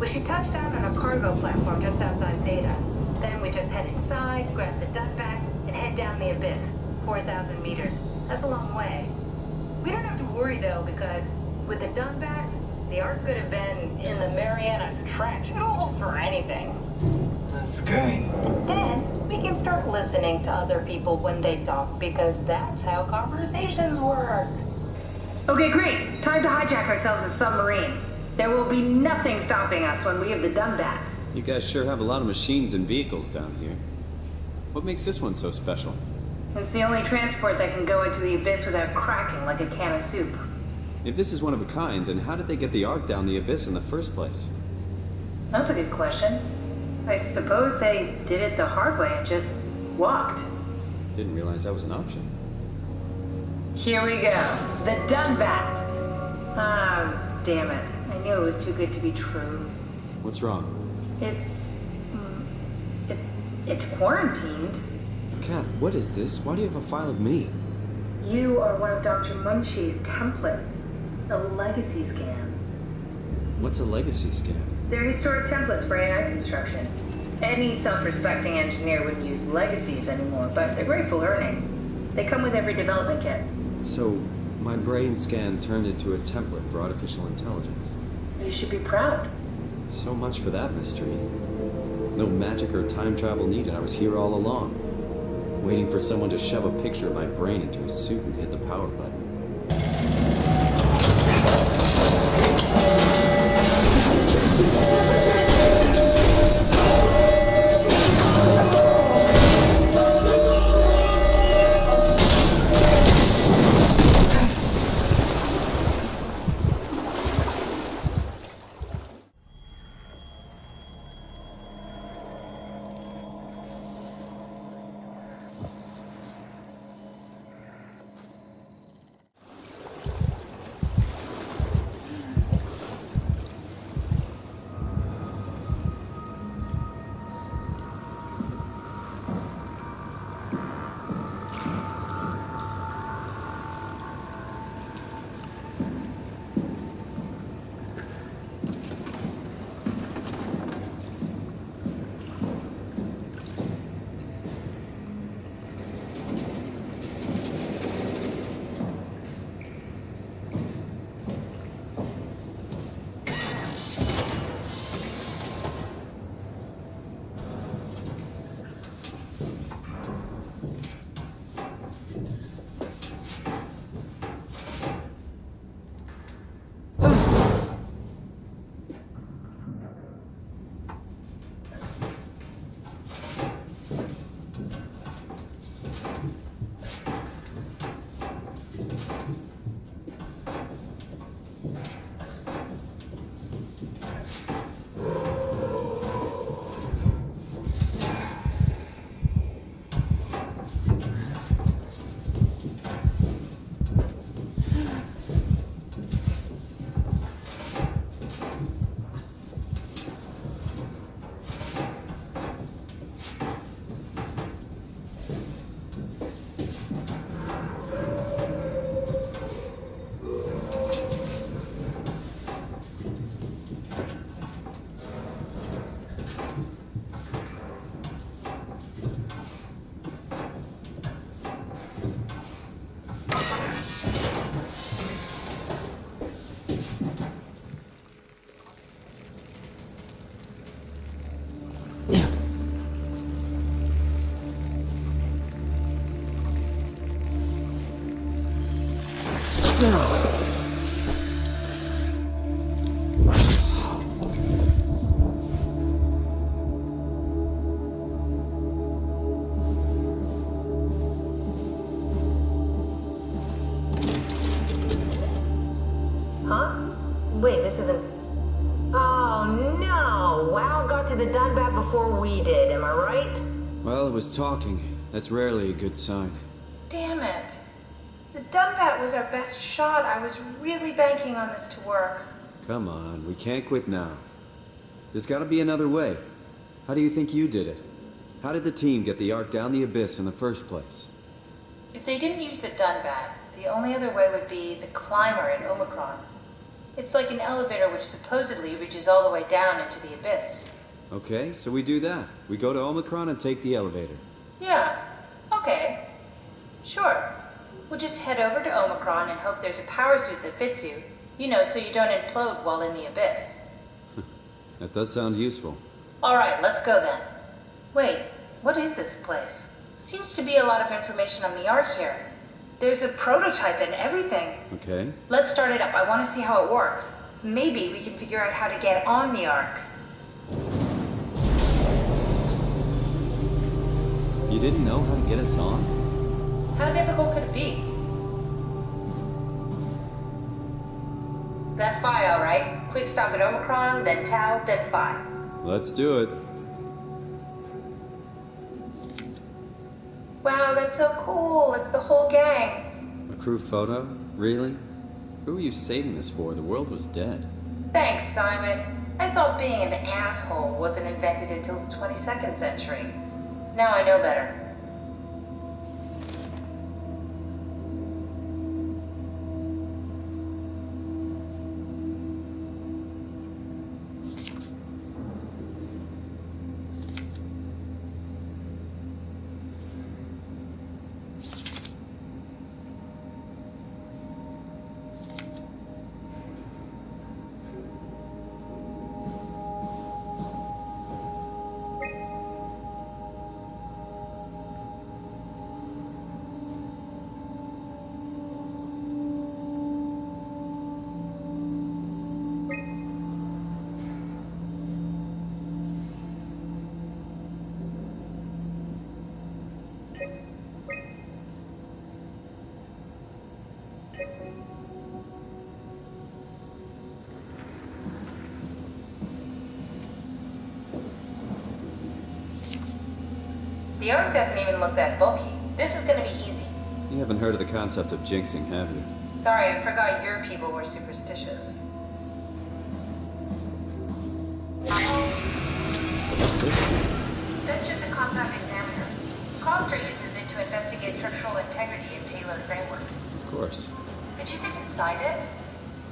We should touch down on a cargo platform just outside Beta. Then we just head inside, grab the Dunbat, and head down the abyss. 4,000 meters. That's a long way. We don't have to worry though, because with the Dunbat, the Ark could have been in the Mariana Trench. It'll hold for anything. That's great. Then we can start listening to other people when they talk, because that's how conversations work. Okay, great. Time to hijack ourselves a submarine. There will be nothing stopping us when we have the Dunbat. You guys sure have a lot of machines and vehicles down here. What makes this one so special? It's the only transport that can go into the abyss without cracking like a can of soup. If this is one of a kind, then how did they get the Ark down the abyss in the first place? That's a good question. I suppose they did it the hard way and just walked. Didn't realize that was an option. Here we go. The Dunbat. Ah, damn it. I knew it was too good to be true. What's wrong? It's quarantined. Kath, what is this? Why do you have a file of me? You are one of Dr. Munchie's templates. A legacy scan. What's a legacy scan? They're historic templates for AI construction. Any self-respecting engineer wouldn't use legacies anymore, but they're great for learning. They come with every development kit. So, my brain scan turned into a template for artificial intelligence. You should be proud. So much for that mystery. No magic or time travel needed. I was here all along, waiting for someone to shove a picture of my brain into a suit and hit the power button. Wait, this isn't... Oh, no! WoW got to the Dunbat before we did, am I right? Well, it was talking. That's rarely a good sign. Damn it. The Dunbat was our best shot. I was really banking on this to work. Come on, we can't quit now. There's gotta be another way. How do you think you did it? How did the team get the Ark down the abyss in the first place? If they didn't use the Dunbat, the only other way would be the climber in Omicron. It's like an elevator which supposedly reaches all the way down into the abyss. Okay, so we do that. We go to Omicron and take the elevator. Yeah, okay. Sure. We'll just head over to Omicron and hope there's a power suit that fits you. You know, so you don't implode while in the abyss. That does sound useful. Alright, let's go then. Wait, what is this place? Seems to be a lot of information on the Ark here. There's a prototype and everything. Okay. Let's start it up. I want to see how it works. Maybe we can figure out how to get on the Ark. You didn't know how to get us on? How difficult could it be? That's Phi, alright. Quick stop at Omicron, then Tau, then Phi. Let's do it. Wow, that's so cool. It's the whole gang. A crew photo? Really? Who are you saving this for? The world was dead. Thanks, Simon. I thought being an asshole wasn't invented until the 22nd century. Now I know better. The Ark doesn't even look that bulky. This is gonna be easy. You haven't heard of the concept of jinxing, have you? Sorry, I forgot your people were superstitious. What's this? That's just a compact examiner. Coster uses it to investigate structural integrity in payload frameworks. Of course. Could you fit inside it?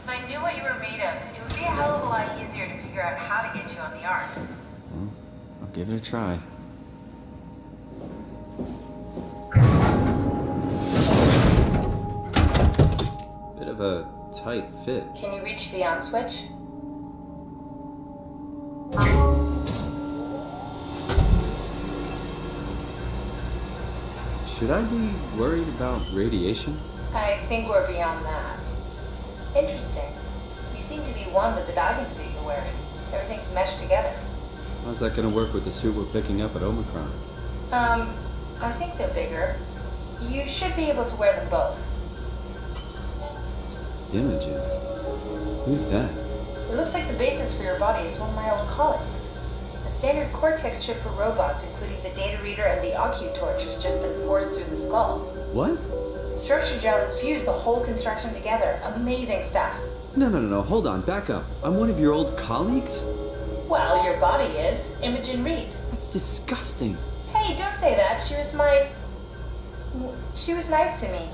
If I knew what you were made of, it would be a hell of a lot easier to figure out how to get you on the Ark. Well, I'll give it a try. Bit of a tight fit. Can you reach the on switch? Should I be worried about radiation? I think we're beyond that. Interesting. You seem to be one with the diving suit you're wearing. Everything's meshed together. How's that gonna work with the suit we're picking up at Omicron? I think they're bigger. You should be able to wear them both. Imogen? Who's that? It looks like the basis for your body is one of my old colleagues. A standard Cortex chip for robots, including the data reader and the OcuTorch, has just been forced through the skull. What? Structure gel has fused the whole construction together. Amazing stuff. No, hold on, back up. I'm one of your old colleagues? Well, your body is. Imogen Reed. That's disgusting. Hey, don't say that. She was nice to me.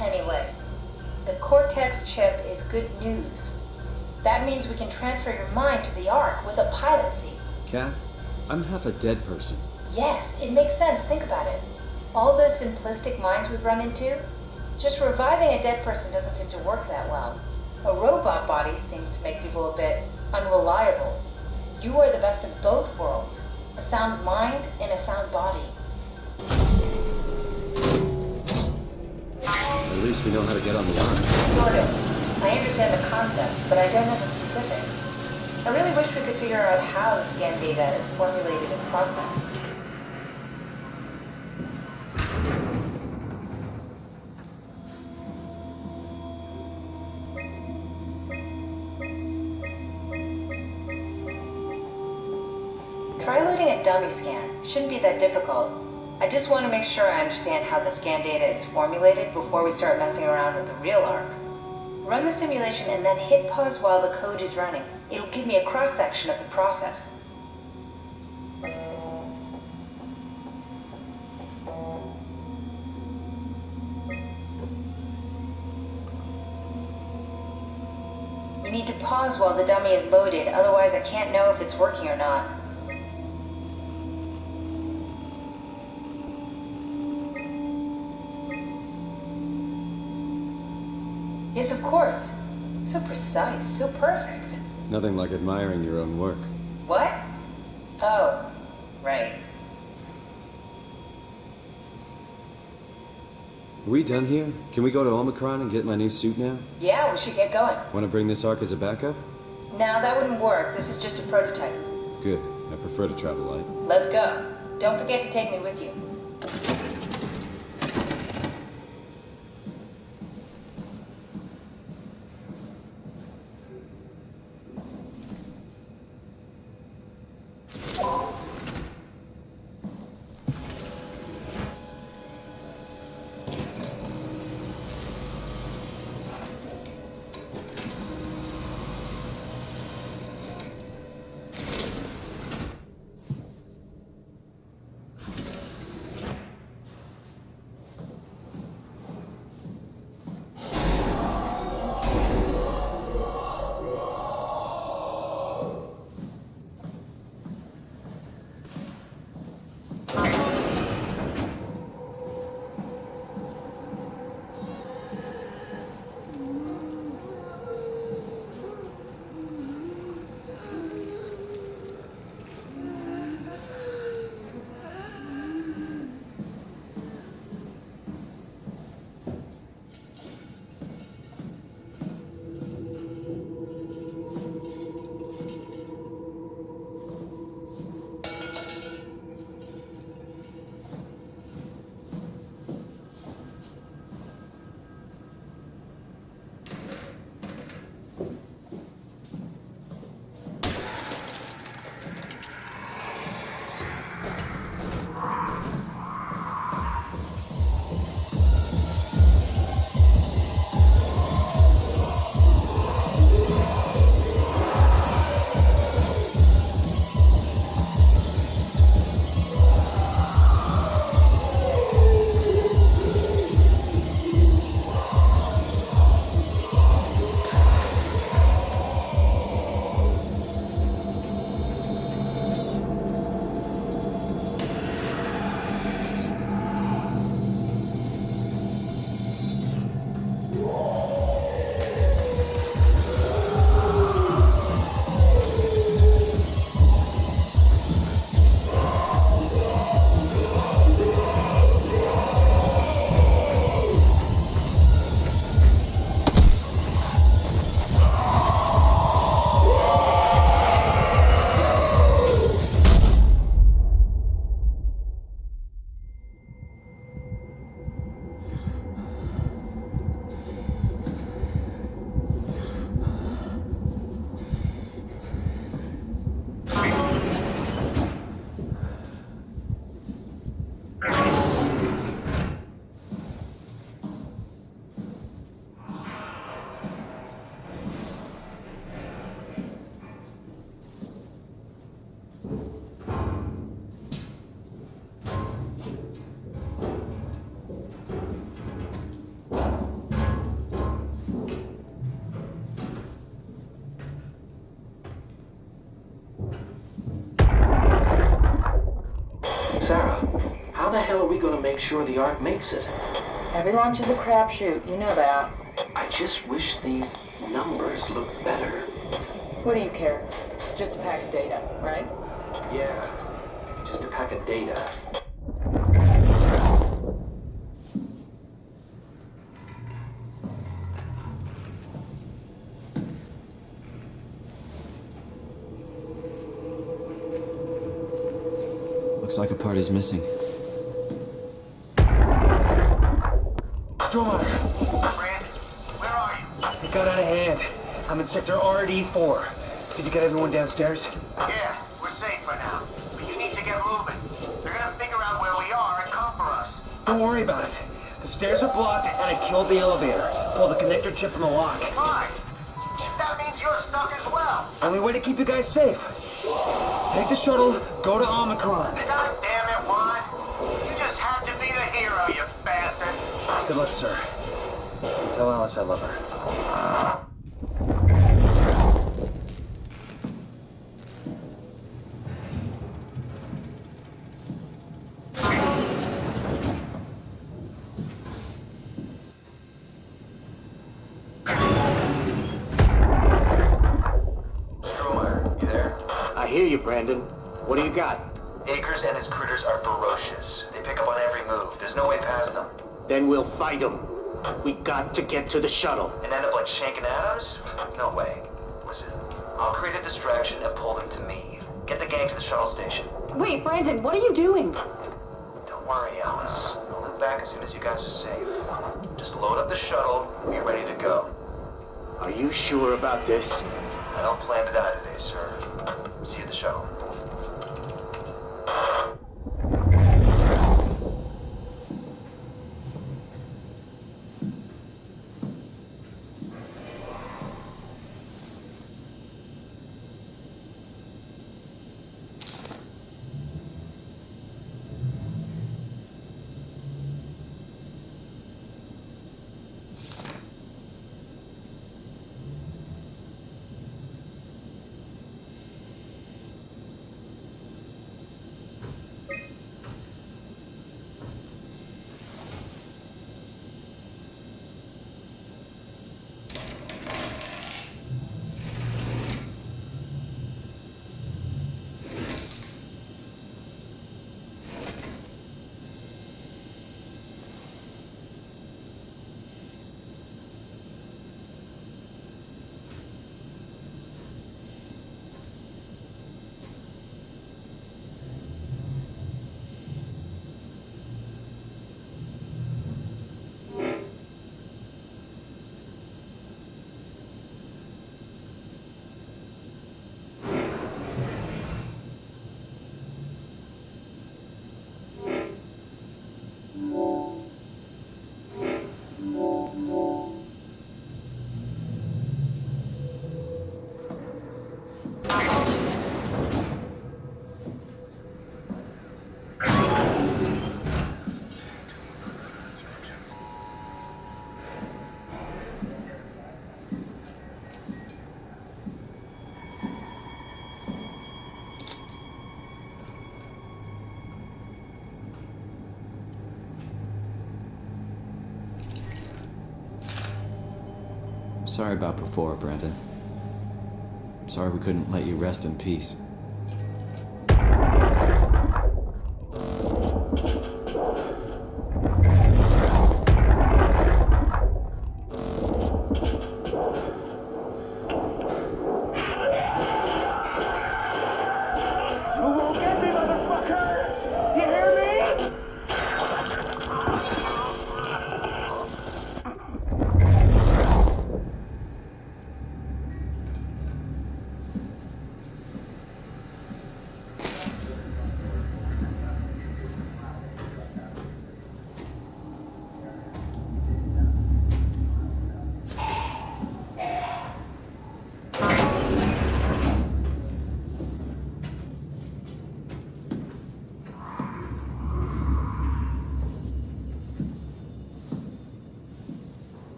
Anyway, the Cortex chip is good news. That means we can transfer your mind to the Ark with a pilot seat. Kath, I'm half a dead person. Yes, it makes sense. Think about it. All those simplistic minds we've run into, just reviving a dead person doesn't seem to work that well. A robot body seems to make people a bit unreliable. You are the best of both worlds. A sound mind and a sound body. At least we know how to get on the Ark. Sort of. I understand the concept, but I don't know the specifics. I really wish we could figure out how the scan data is formulated and processed. Try loading a dummy scan. Shouldn't be that difficult. I just want to make sure I understand how the scan data is formulated before we start messing around with the real Ark. Run the simulation and then hit pause while the code is running. It'll give me a cross-section of the process. need to pause while the dummy is loaded, otherwise I can't know if it's working or not. Yes, of course. So precise, so perfect. Nothing like admiring your own work. What? Oh, right. Are we done here? Can we go to Omicron and get my new suit now? Yeah, we should get going. Want to bring this arc as a backup? No, that wouldn't work. This is just a prototype. Good. I prefer to travel light. Let's go. Don't forget to take me with you. Sarah, how the hell are we going to make sure the Ark makes it? Every launch is a crapshoot, you know that. I just wish these numbers looked better. What do you care? It's just a pack of data, right? Yeah, just a pack of data. Looks like a part is missing. Stromae, Brand, where are you? it got out of hand. I'm in sector RD4. Did you get everyone downstairs? Yeah, we're safe for now. But you need to get moving. They're gonna figure out where we are and come for us. Don't worry about it. The stairs are blocked and I killed the elevator. Pulled the connector chip from the lock. Fine. That means you're stuck as well. Only way to keep you guys safe. Take the shuttle, go to Omicron. God damn it, Juan. You just had to be the hero, you bastard. Good luck, sir. Tell Alice I love her. hear you, Brandon. What do you got? Akers and his critters are ferocious. They pick up on every move. There's no way past them. Then we'll fight them. We got to get to the shuttle. And end up like Shank and Adams? No way. Listen, I'll create a distraction and pull them to me. Get the gang to the shuttle station. Wait, Brandon, what are you doing? Don't worry, Alice. I'll look back as soon as you guys are safe. Just load up the shuttle and be ready to go. Are you sure about this? I don't plan to die today, sir. See you at the shuttle. Sorry about before, Brandon. Sorry we couldn't let you rest in peace.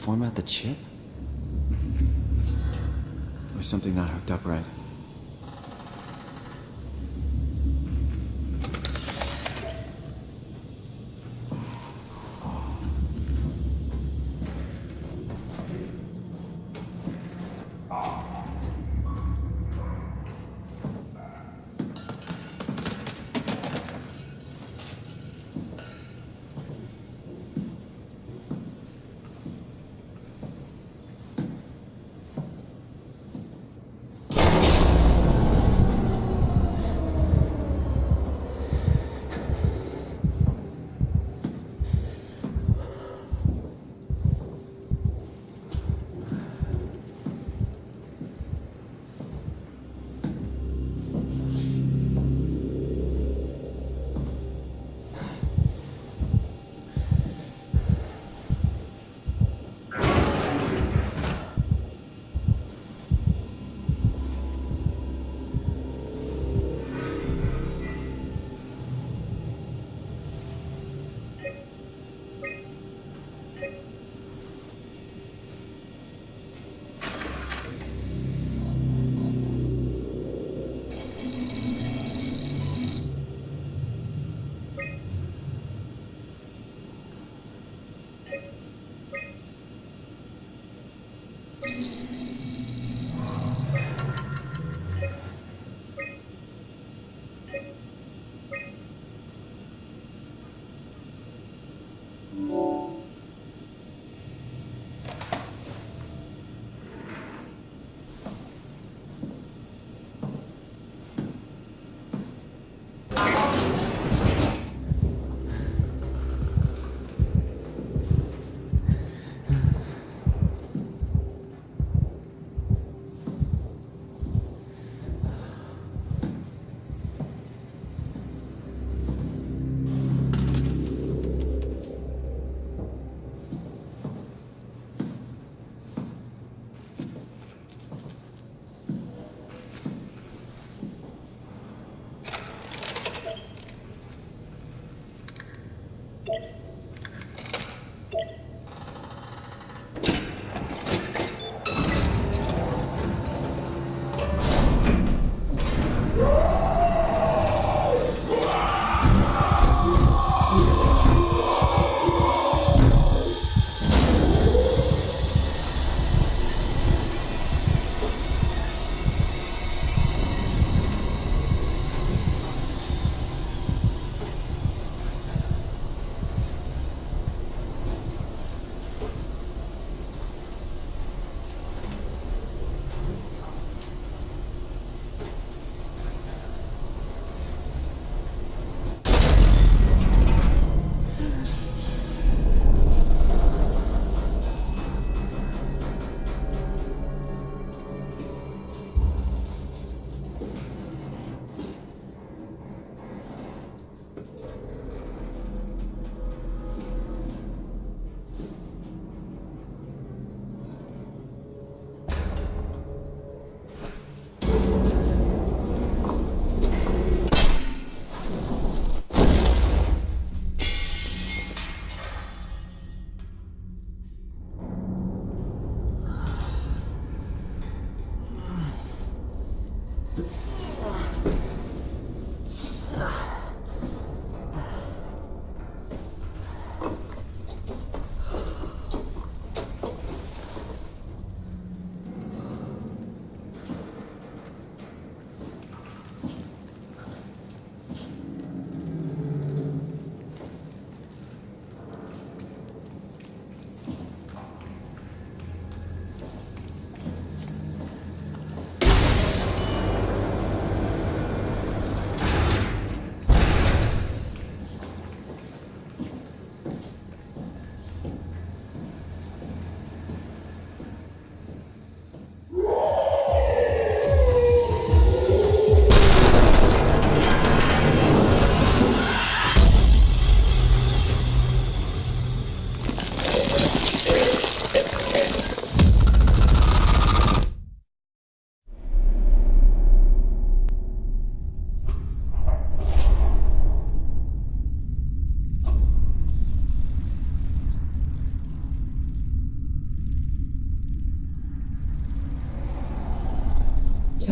Format the chip? Or something not hooked up right?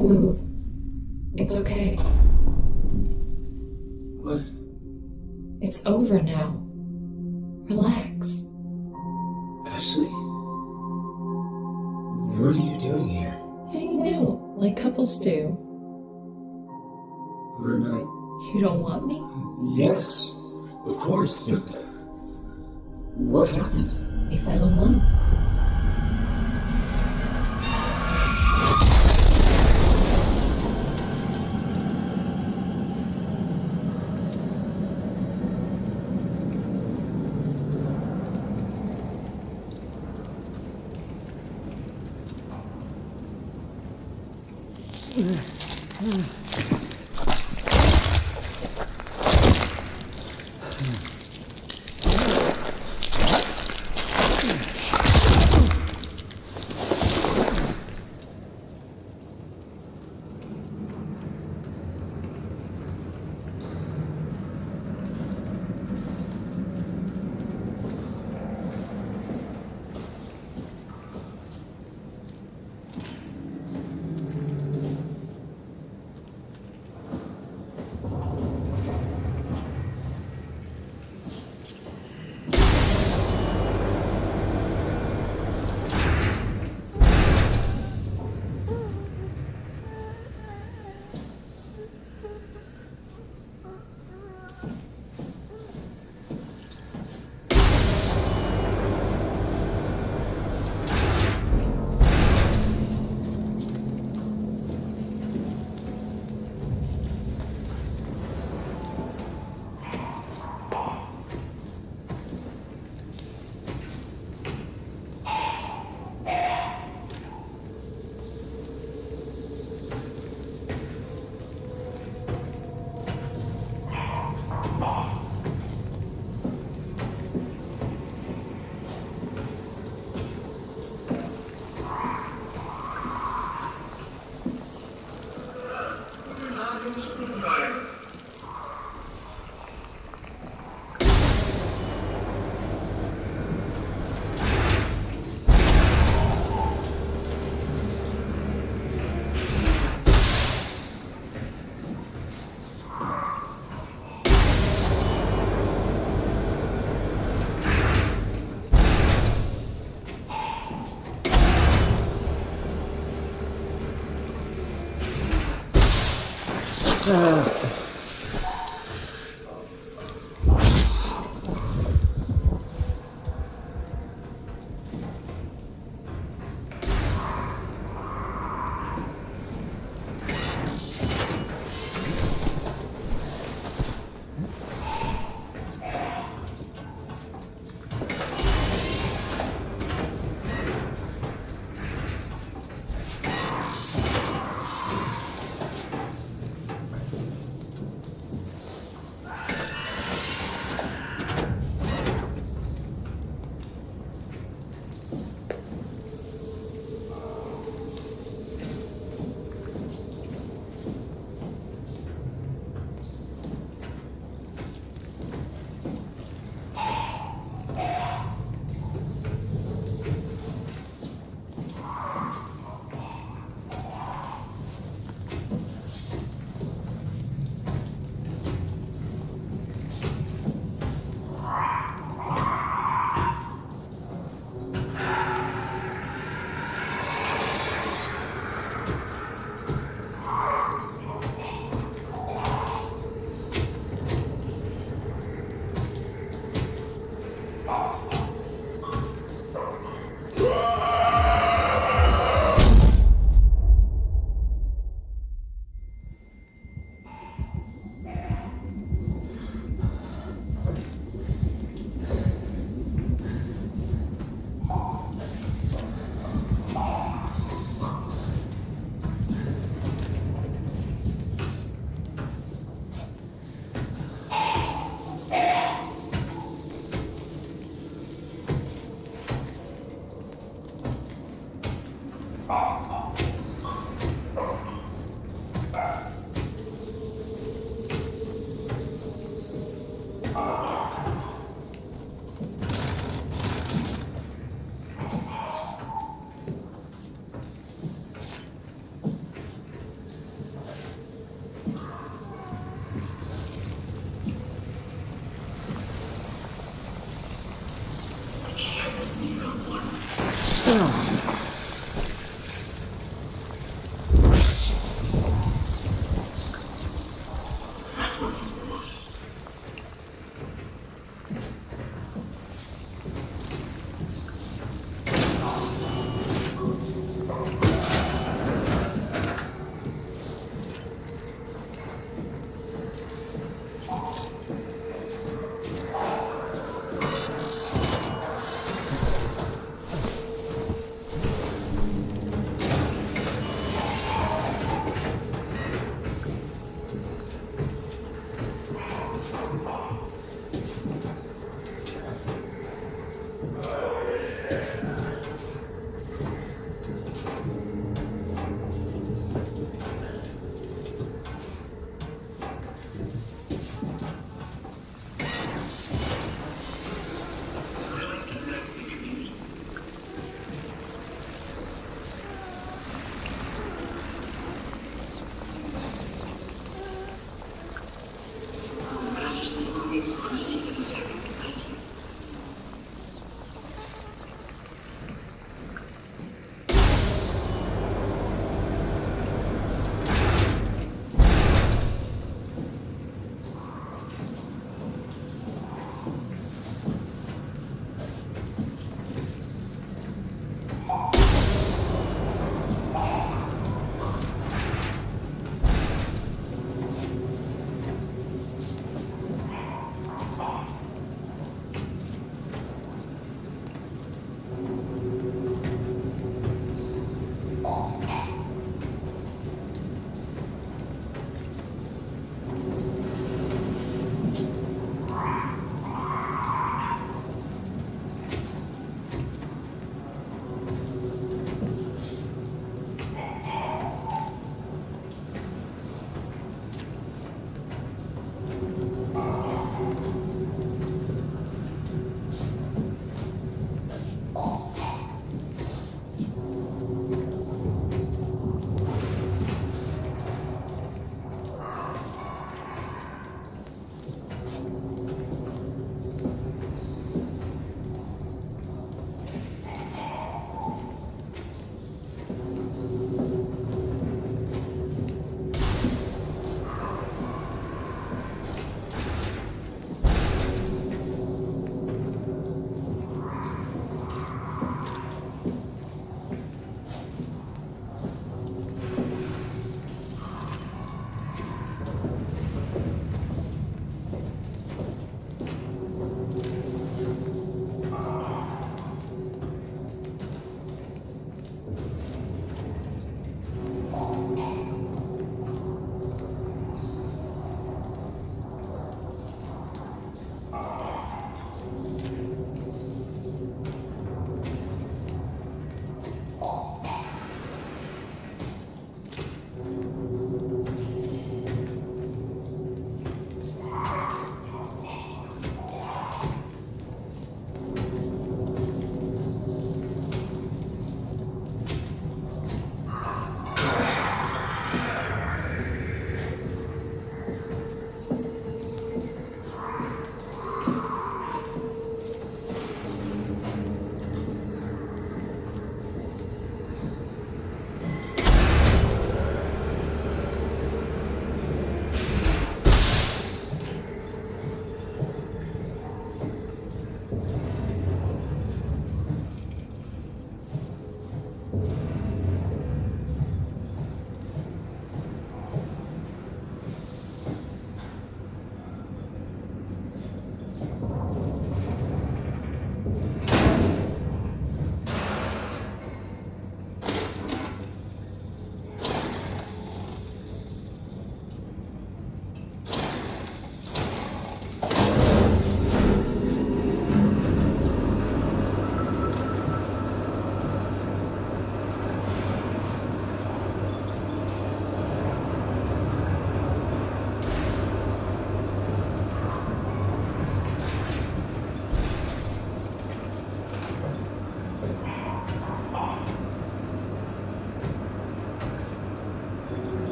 Don't move. It's okay. What? It's over now. Relax. Ashley? What are you doing here? Hanging out, like couples do. We're not... You don't want me? Yes, of course, but... What happened? We fell in love.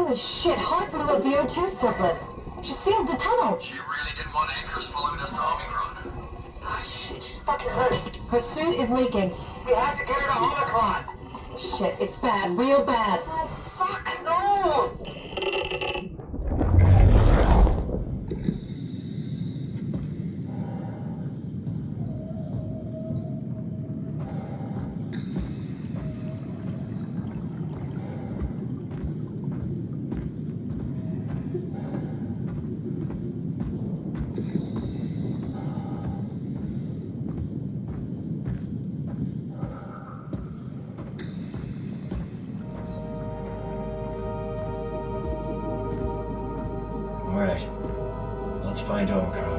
Holy shit, Hawk blew a VO2 surplus. She sealed the tunnel. She really didn't want anchors following us to Omicron. Ah, shit, she's fucking hurt. Her suit is leaking. We have to get her to Omicron. Shit, it's bad, real bad. Oh, fuck, no! Alright. Let's find Omicron.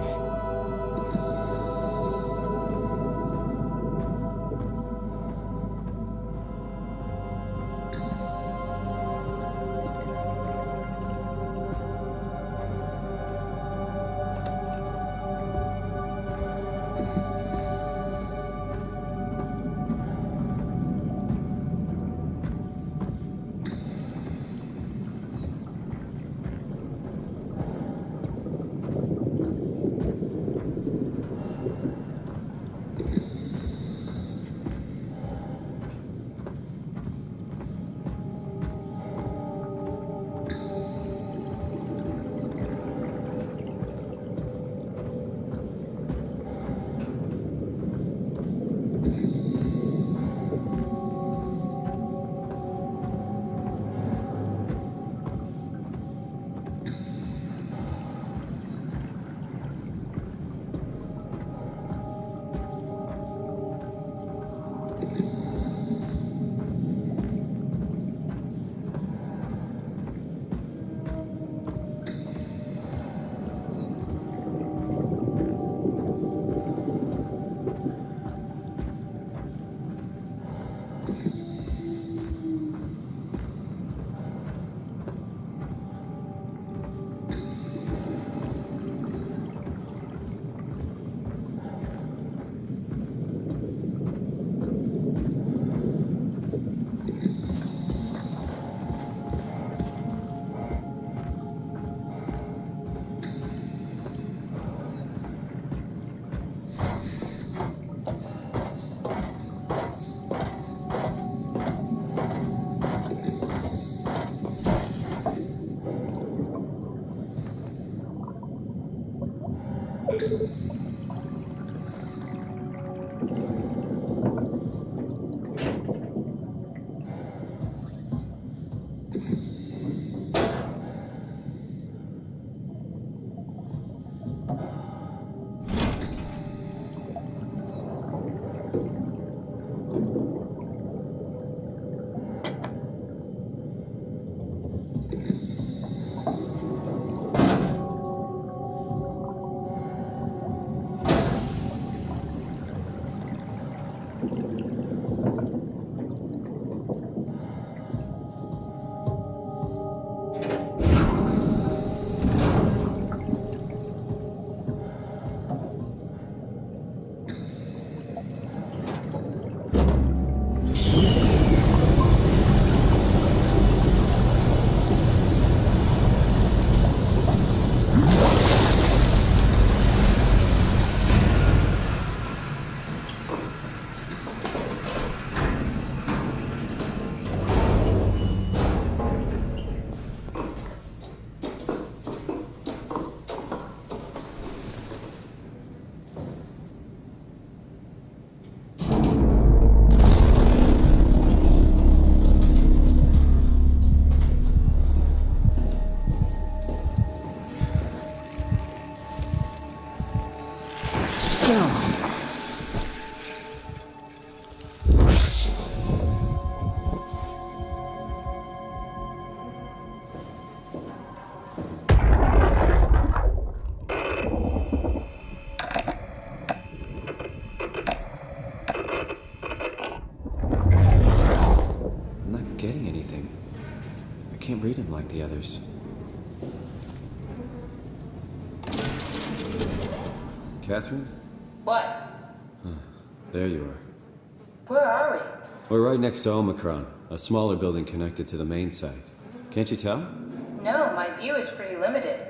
like the others. Catherine? What? There you are. Where are we? We're right next to Omicron, a smaller building connected to the main site. Can't you tell? No, my view is pretty limited.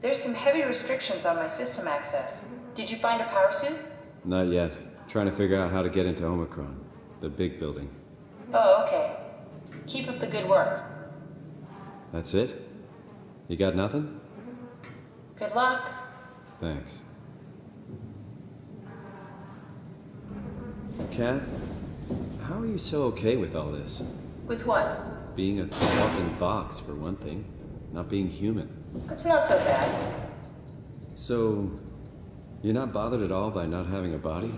There's some heavy restrictions on my system access. Did you find a power suit? Not yet. Trying to figure out how to get into Omicron, the big building. Oh, okay. Keep up the good work. That's it? You got nothing? Good luck. Thanks. Kath, how are you so okay with all this? With what? Being a walking box, for one thing. Not being human. It's not so bad. So, you're not bothered at all by not having a body?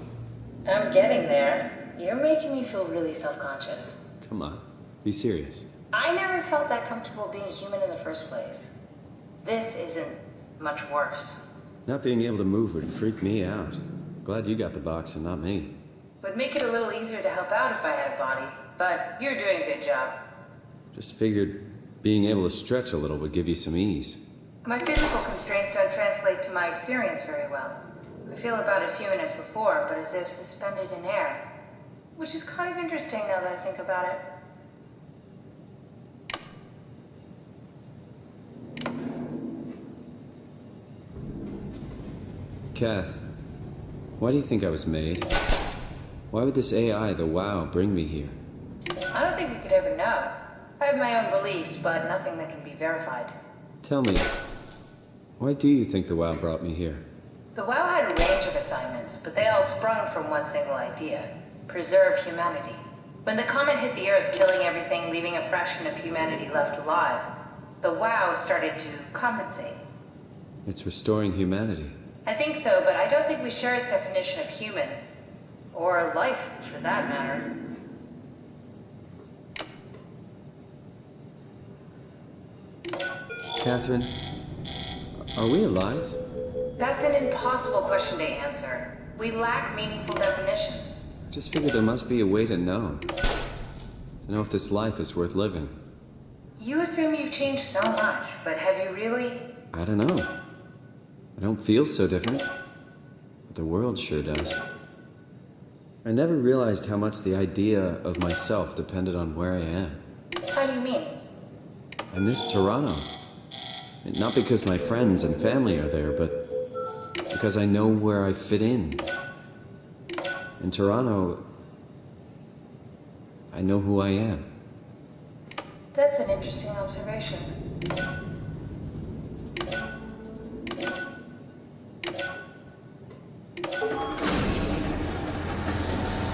I'm getting there. You're making me feel really self-conscious. Come on, be serious. I never felt that comfortable being human in the first place. This isn't much worse. Not being able to move would freak me out. Glad you got the box and not me. Would make it a little easier to help out if I had a body, but you're doing a good job. Just figured being able to stretch a little would give you some ease. My physical constraints don't translate to my experience very well. I feel about as human as before, but as if suspended in air. Which is kind of interesting now that I think about it. Kath, why do you think I was made? Why would this AI, the WoW, bring me here? I don't think we could ever know. I have my own beliefs, but nothing that can be verified. Tell me, why do you think the WoW brought me here? The WoW had a range of assignments, but they all sprung from one single idea: preserve humanity. When the comet hit the Earth, killing everything, leaving a fraction of humanity left alive, the WoW started to compensate. It's restoring humanity. I think so, but I don't think we share its definition of human. Or life, for that matter. Catherine, are we alive? That's an impossible question to answer. We lack meaningful definitions. I just figured there must be a way to know. To know if this life is worth living. You assume you've changed so much, but have you really? I don't know. I don't feel so different. But the world sure does. I never realized how much the idea of myself depended on where I am. How do you mean? I miss Toronto. And not because my friends and family are there, but because I know where I fit in. In Toronto, I know who I am. That's an interesting observation.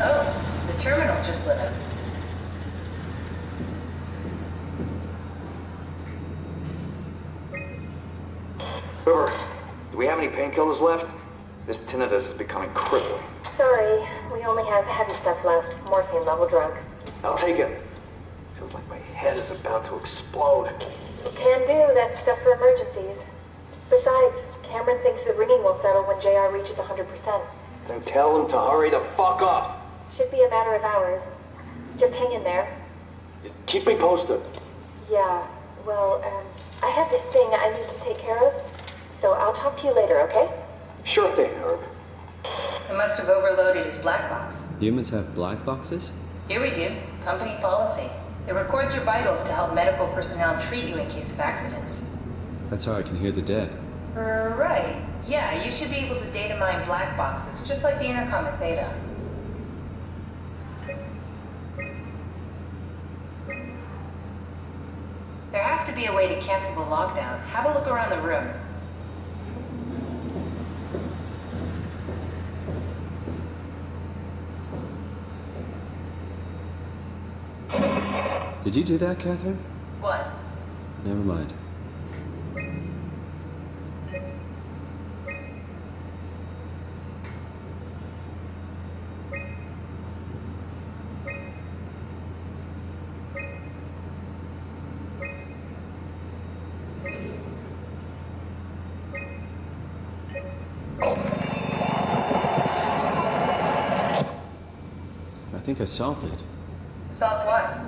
Oh, the terminal just lit up. River, do we have any painkillers left? This tinnitus is becoming crippling. Sorry, we only have heavy stuff left. Morphine-level drugs. I'll take it. Feels like my head is about to explode. Can do. That's stuff for emergencies. Besides, Cameron thinks the ringing will settle when JR reaches 100%. Then tell him to hurry the fuck up. Should be a matter of hours. Just hang in there. Just keep me posted. Yeah, well, I have this thing I need to take care of, so I'll talk to you later, okay? Sure thing, Herb. I must have overloaded his black box. Humans have black boxes? Here we do. Company policy. It records your vitals to help medical personnel treat you in case of accidents. That's how I can hear the dead. Right. Yeah, you should be able to data mine black boxes, just like the intercom at Theta. There has to be a way to cancel the lockdown. Have a look around the room. Did you do that, Catherine? What? Never mind. I think I solved it. Solved what?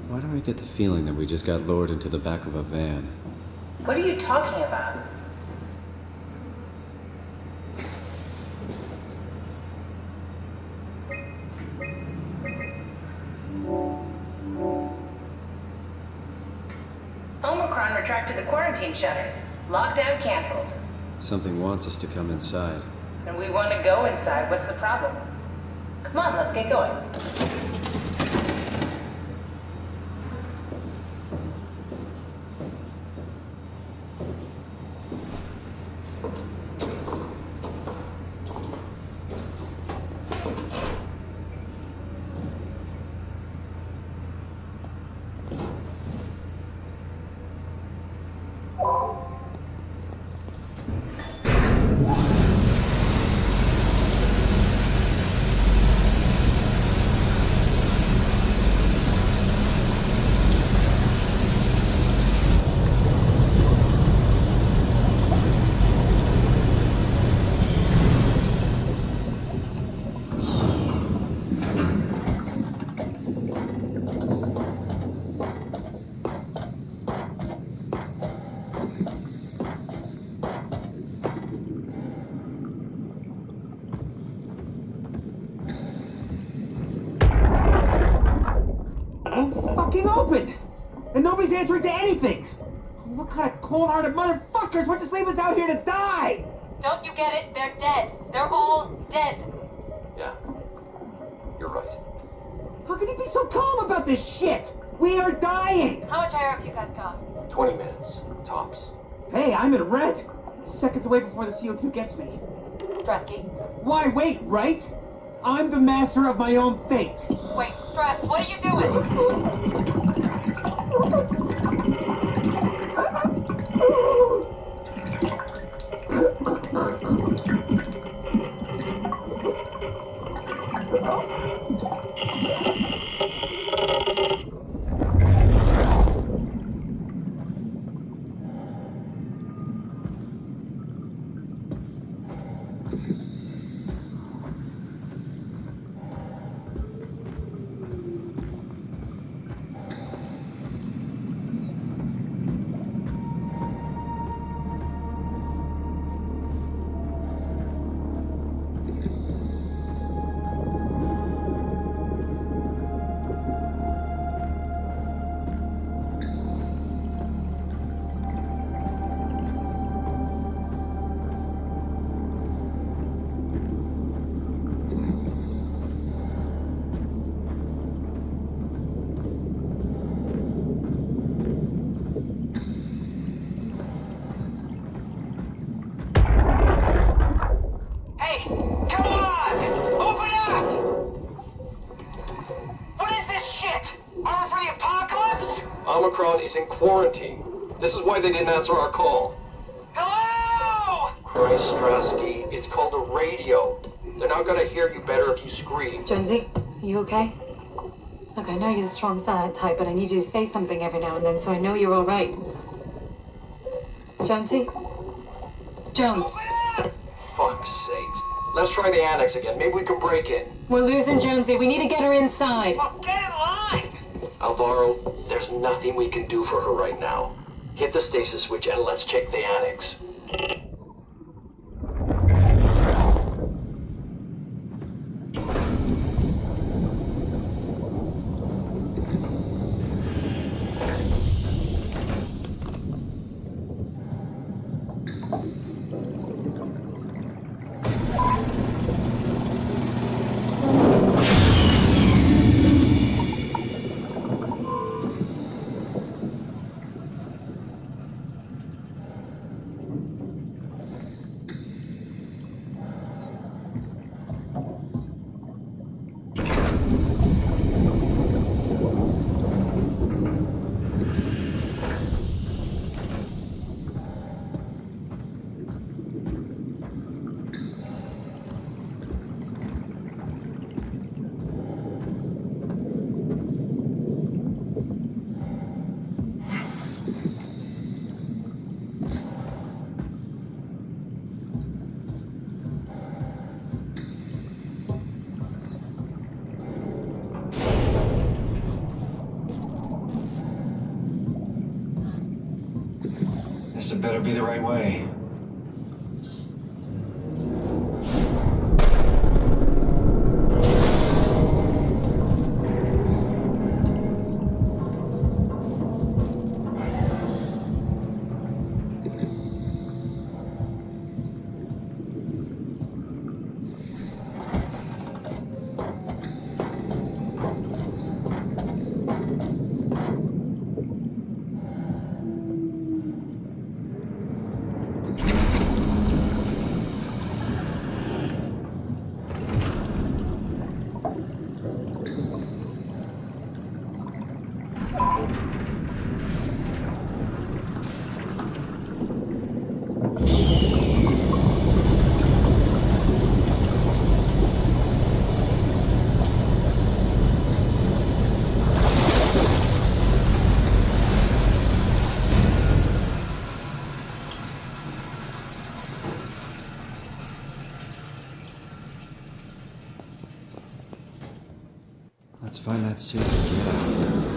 Why do I get the feeling that we just got lowered into the back of a van? What are you talking about? Omicron retracted the quarantine shutters. Lockdown canceled. Something wants us to come inside. And we want to go inside. What's the problem? Come on, let's get going. Fucking open! And nobody's answering to anything! What kind of cold-hearted motherfuckers would just leave us out here to die? Don't you get it? They're dead. They're all dead. Yeah. You're right. How can you be so calm about this shit? We are dying! How much air have you guys got? 20 minutes. Tops. Hey, I'm in red! Seconds away before the CO2 gets me. Stresky. Why wait, right? I'm the master of my own fate. Wait, Stress, what are you doing? Omicron is in quarantine. This is why they didn't answer our call. Hello! Christ, Strasky, it's called a radio. They're not gonna hear you better if you scream. Jonesy, you okay? Look, I know you're the strong silent type, but I need you to say something every now and then so I know you're all right. Jonesy? Jones. Fuck's sakes. Let's try the annex again. Maybe we can break in. We're losing Jonesy. We need to get her inside. Well, get in line! Alvaro, there's nothing we can do for her right now. Hit the stasis switch and let's check the annex. This had better be the right way. Let's find that suit and get out.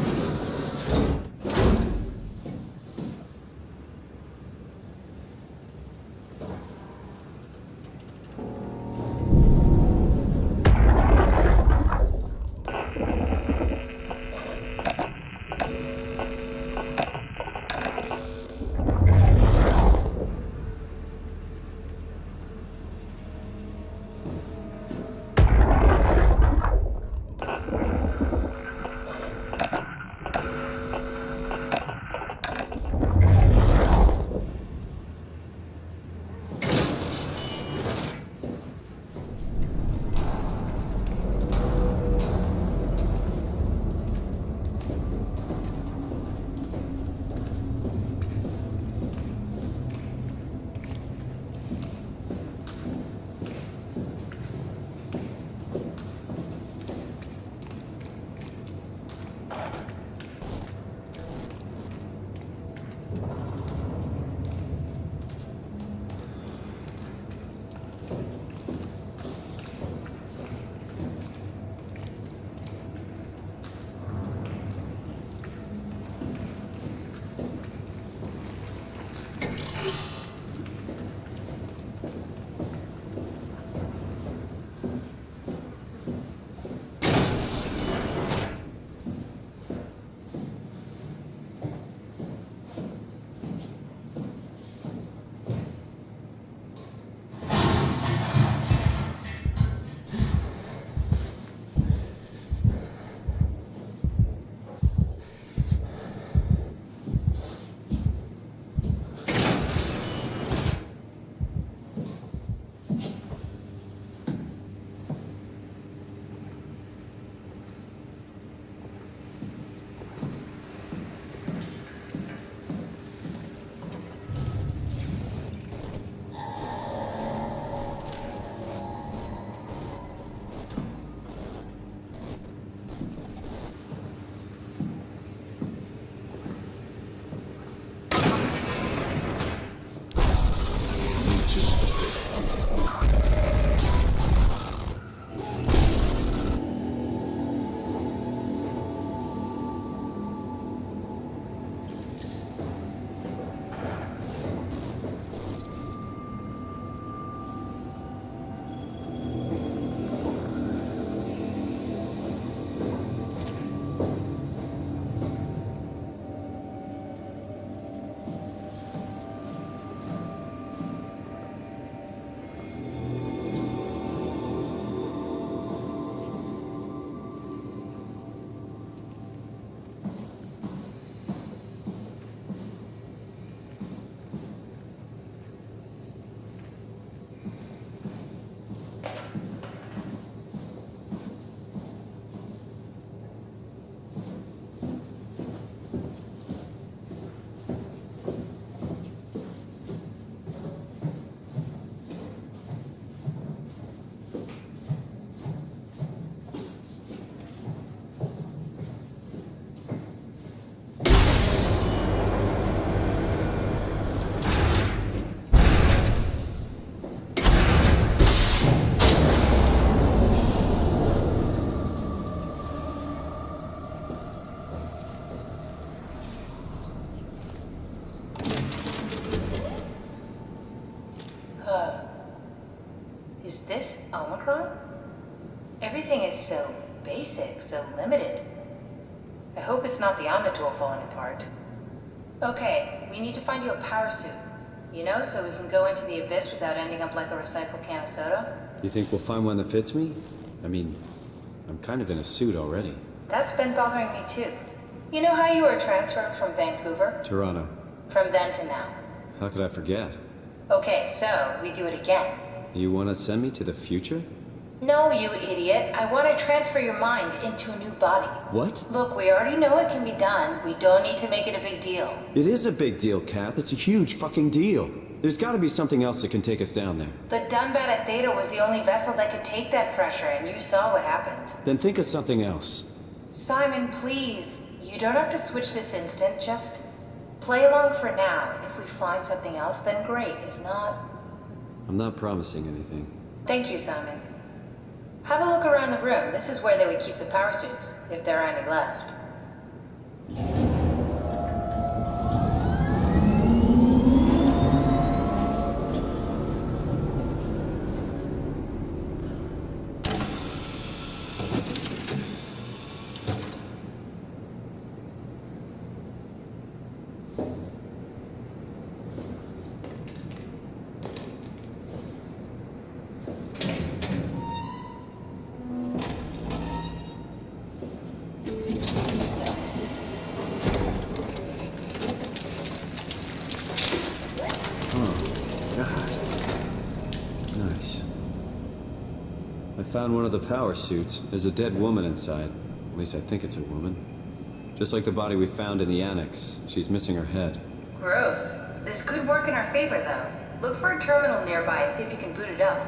this Omicron? Everything is so basic, so limited. I hope it's not the Omnitool falling apart. Okay, we need to find you a power suit. You know, so we can go into the abyss without ending up like a recycled can of soda? You think we'll find one that fits me? I mean, I'm kind of in a suit already. That's been bothering me too. You know how you were transferred from Vancouver? Toronto. From then to now. How could I forget? Okay, so we do it again. You want to send me to the future? No, you idiot. I want to transfer your mind into a new body. What? Look, we already know it can be done. We don't need to make it a big deal. It is a big deal, Kath. It's a huge fucking deal. There's got to be something else that can take us down there. The Dunbat at Theta was the only vessel that could take that pressure, and you saw what happened. Then think of something else. Simon, please. You don't have to switch this instant. Just play along for now. If we find something else, then great. If not... I'm not promising anything. Thank you, Simon. Have a look around the room. This is where they would keep the power suits, if there are any left. Found one of the power suits. There's a dead woman inside. At least I think it's a woman. Just like the body we found in the annex. She's missing her head. Gross. This could work in our favor, though. Look for a terminal nearby, see if you can boot it up.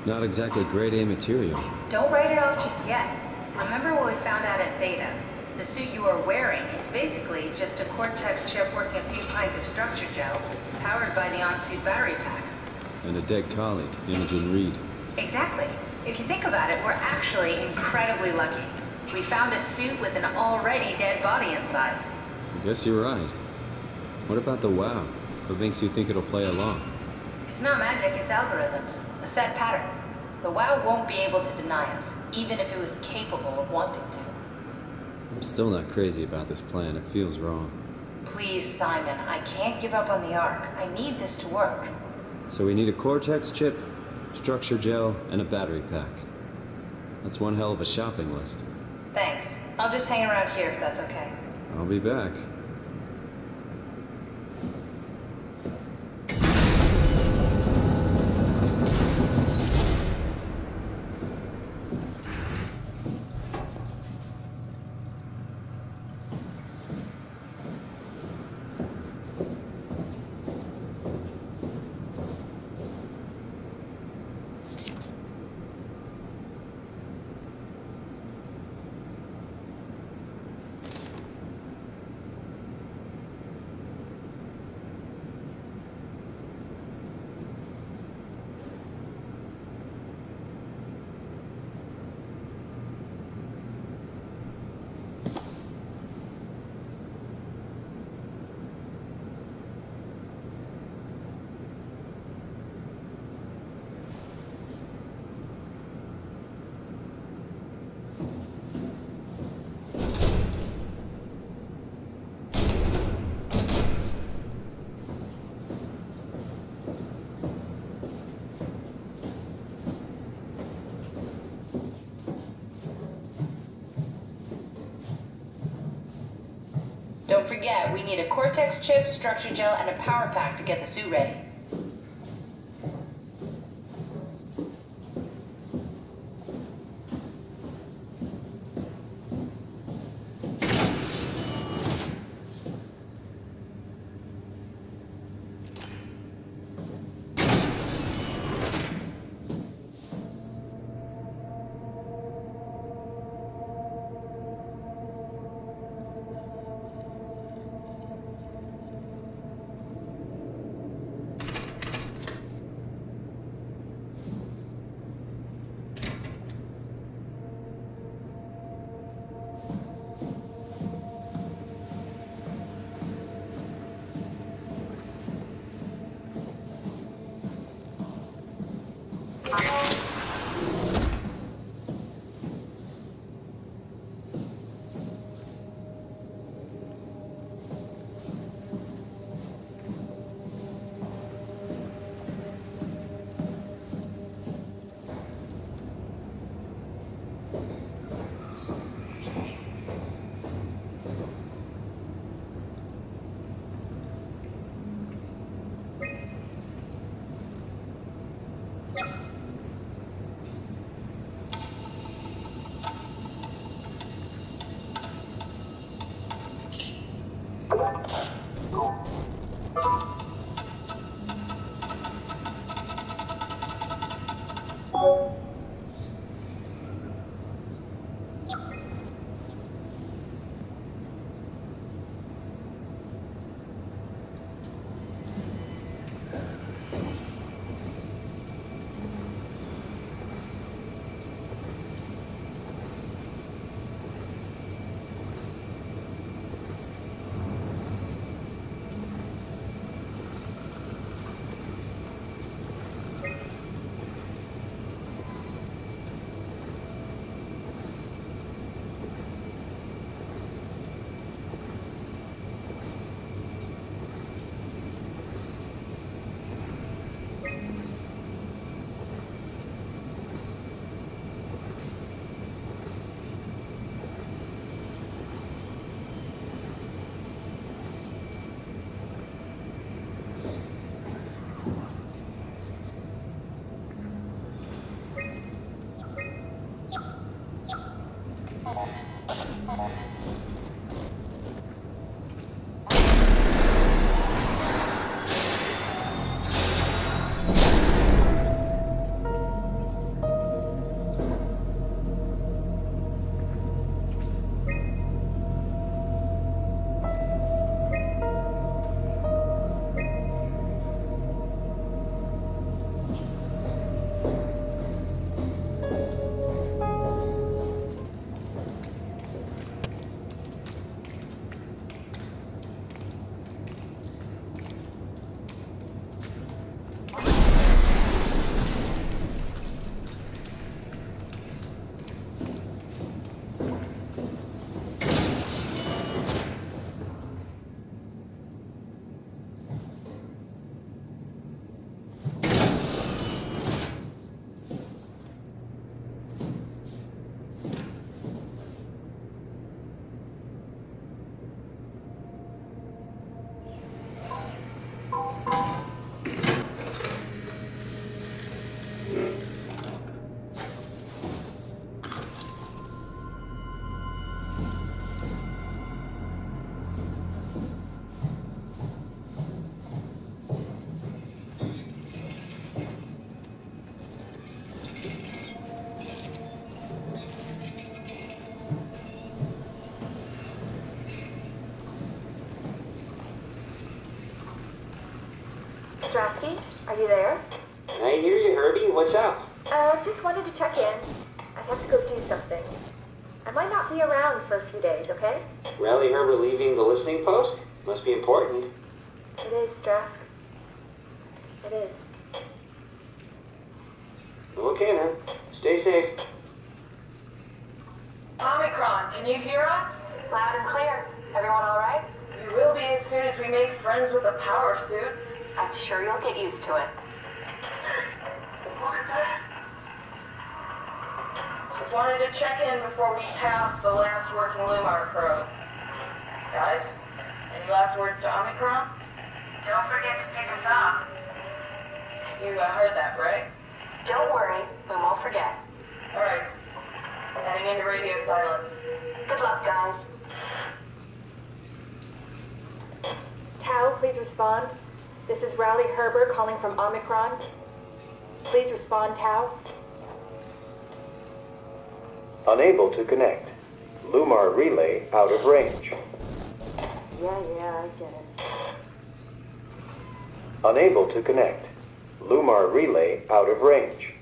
Not exactly grade A material. Don't write it off just yet. Remember what we found out at Theta? The suit you are wearing is basically just a Cortex chip working a few pints of structure gel, powered by the on-suit battery pack. And a dead colleague, Imogen Reed. Exactly. If you think about it, we're actually incredibly lucky. We found a suit with an already dead body inside. I guess you're right. What about the WoW? What makes you think it'll play along? It's not magic, it's algorithms. A set pattern. The WoW won't be able to deny us, even if it was capable of wanting to. I'm still not crazy about this plan. It feels wrong. Please, Simon, I can't give up on the Ark. I need this to work. So we need a Cortex chip, structure gel, and a battery pack. That's one hell of a shopping list. Thanks. I'll just hang around here if that's okay. I'll be back. Don't forget, we need a Cortex chip, structure gel, and a power pack to get the suit ready. Strasky, are you there? I hear you, Herbie. What's up? Just wanted to check in. I have to go do something. I might not be around for a few days, okay? Rally Herbert leaving the listening post? Must be important. It is, Strask. It is. Okay then. Stay safe. Omicron, can you hear us? Loud and clear. Everyone all right? We will be as soon as we make friends with the power suits. I'm sure you'll get used to it. Look at that. Just wanted to check in before we pass the last working Lumar probe. Guys? last words to Omicron? Don't forget to pick us up. You heard that, right? Don't worry, we won't forget. Alright. Heading into radio silence. Good luck, guys. Tau, please respond. This is Rowley Herber calling from Omicron. Please respond, Tau. Unable to connect. Lumar relay out of range. Yeah, I get it. Unable to connect. Lumar relay out of range.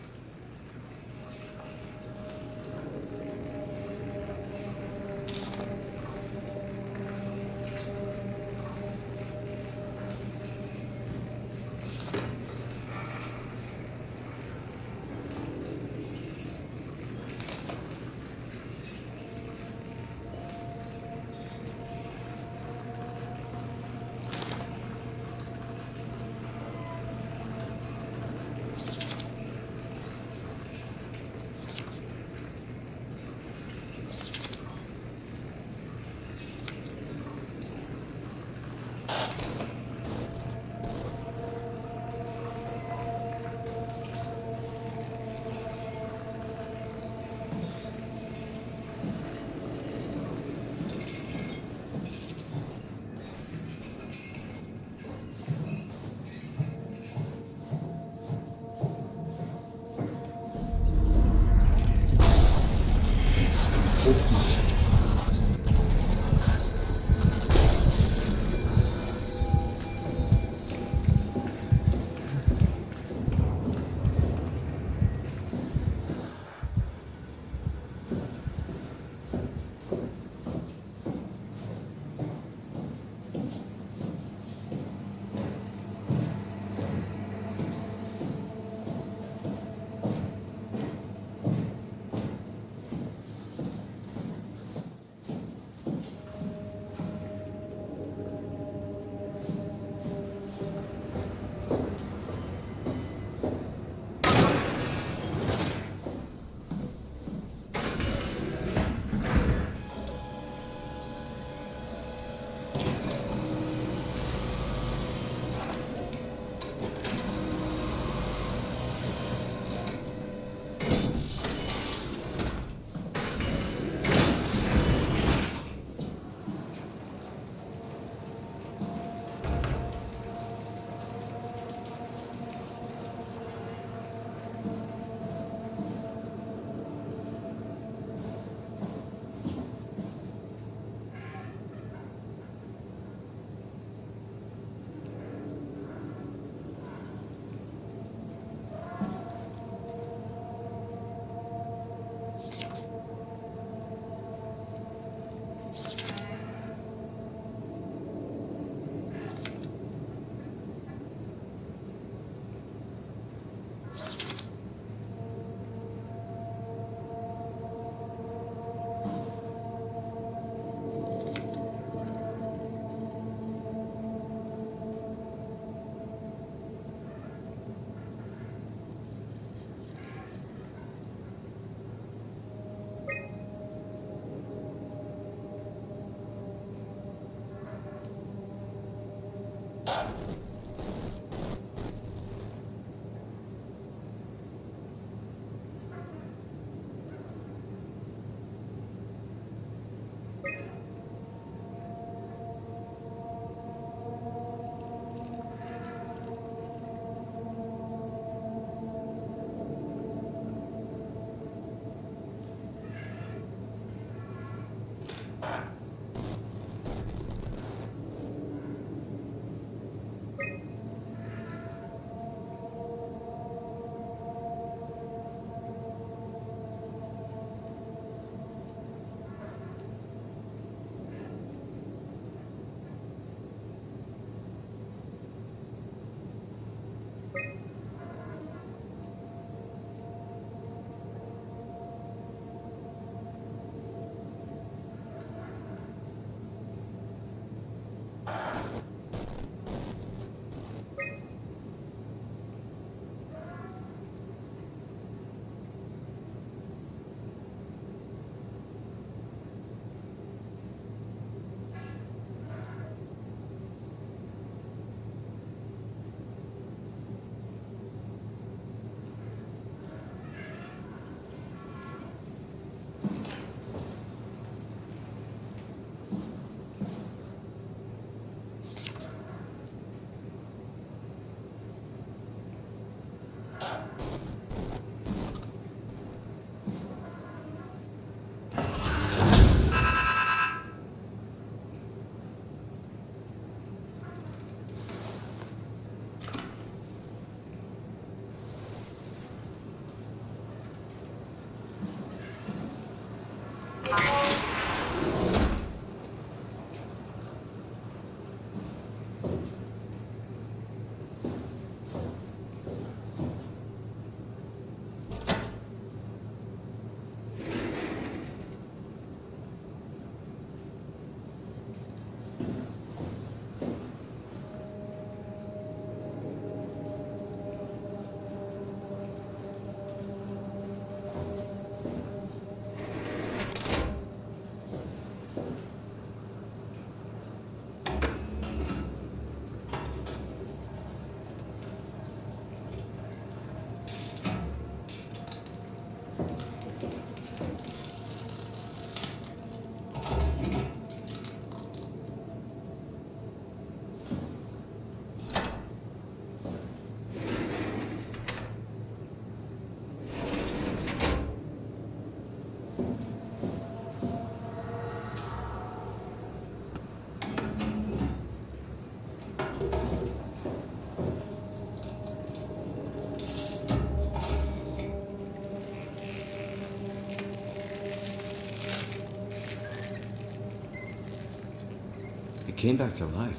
It came back to life.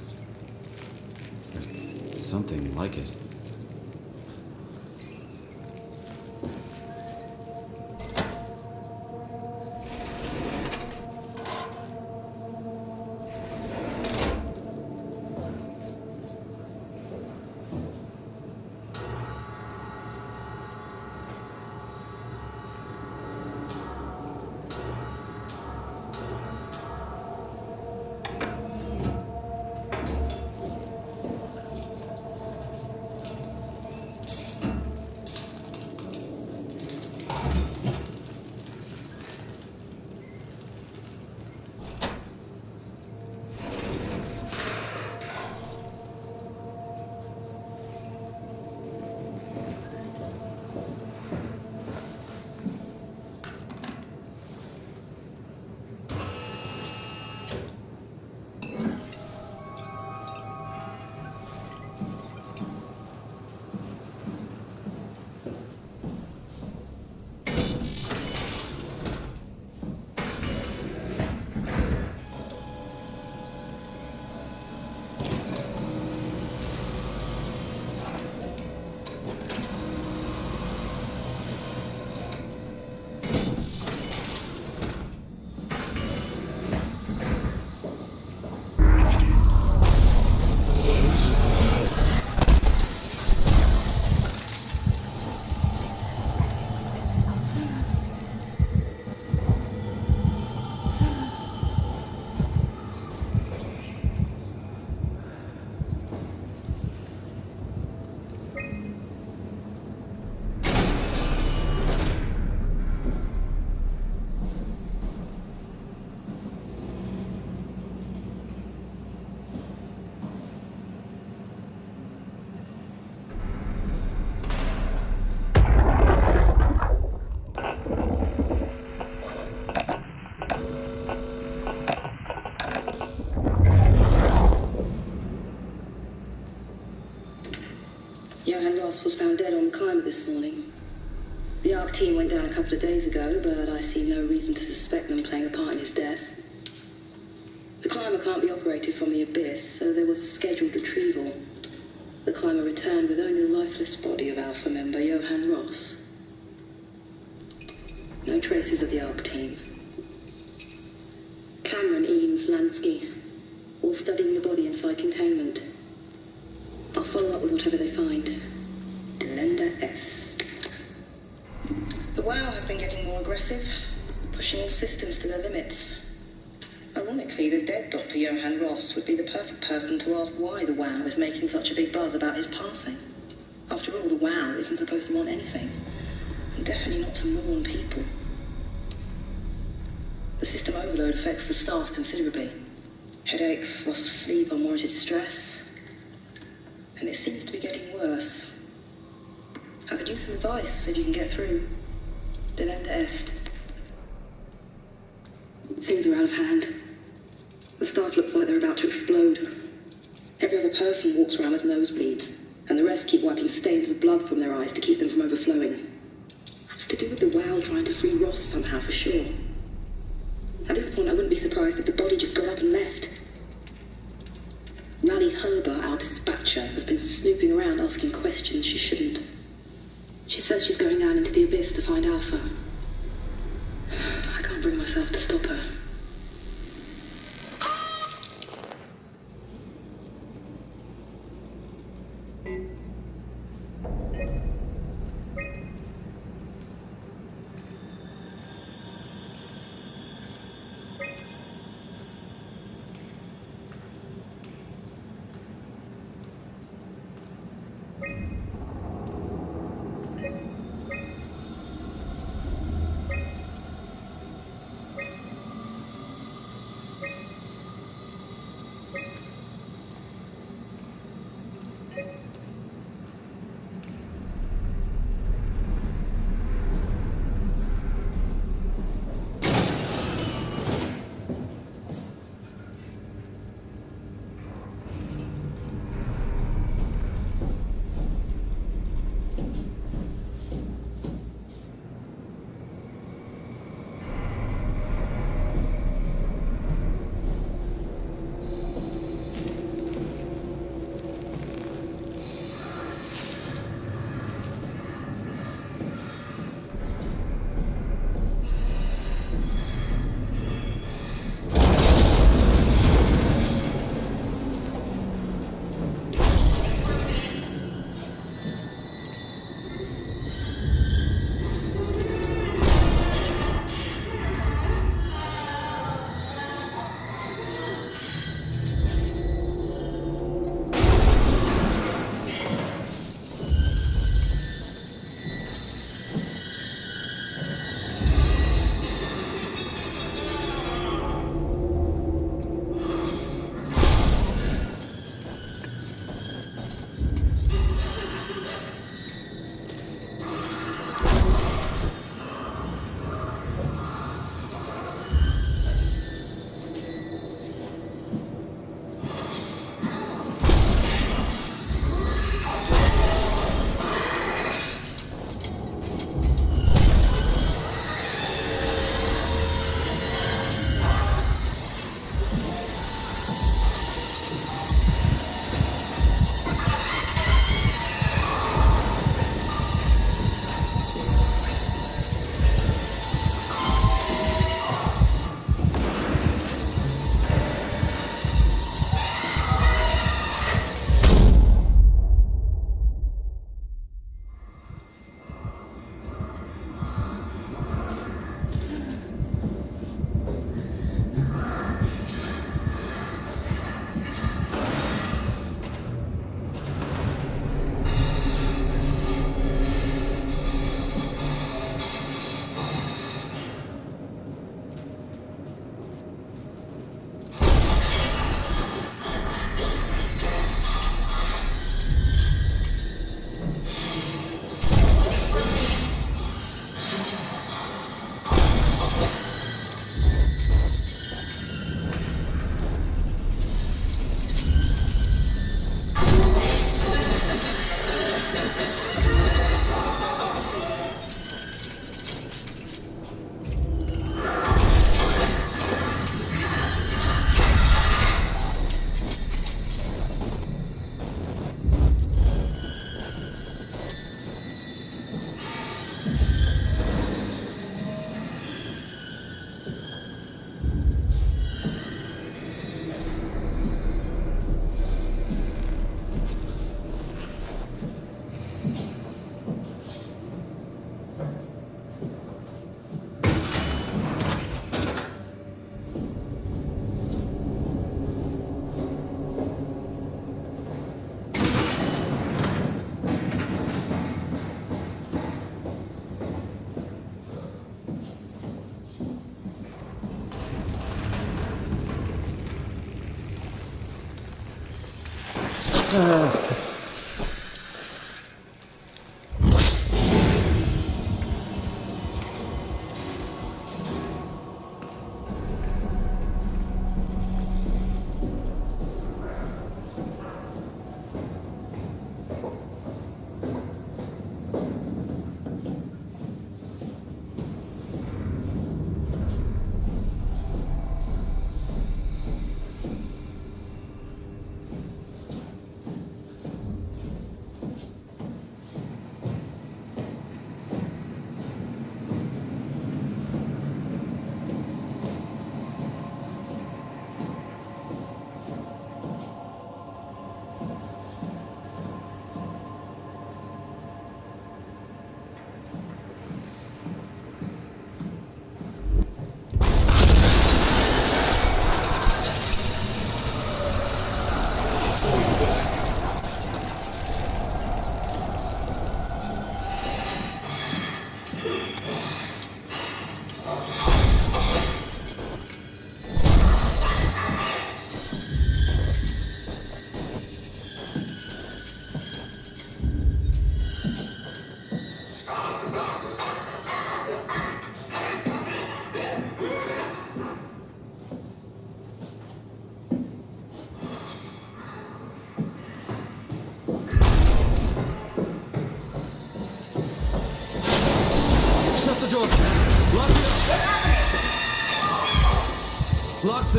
Or something like it. Ross was found dead on the climber this morning. The ARC team went down a couple of days ago, but I see no reason to suspect them playing a part in his death. The climber can't be operated from the abyss, so there was a scheduled retrieval. The climber returned with only the lifeless body of Alpha member Johann Ross. No traces of the ARC team. Cameron, Eames, Lansky, all studying the body inside containment. I'll follow up with whatever they find. Delenda Est. The WoW has been getting more aggressive, pushing all systems to their limits. Ironically, the dead Dr. Johann Ross would be the perfect person to ask why the WoW is making such a big buzz about his passing. After all, the WoW isn't supposed to want anything, and definitely not to mourn people. The system overload affects the staff considerably. Headaches, loss of sleep, unwarranted stress. And it seems to be getting worse. I could use some advice if you can get through. Delenda Est. Things are out of hand. The staff looks like they're about to explode. Every other person walks around with nosebleeds, and the rest keep wiping stains of blood from their eyes to keep them from overflowing. It's to do with the WoW trying to free Ross somehow, for sure. At this point, I wouldn't be surprised if the body just got up and left. Rally Rowdy Herber, our dispatcher, has been snooping around asking questions she shouldn't. She says she's going down into the abyss to find Alpha. I can't bring myself to stop her.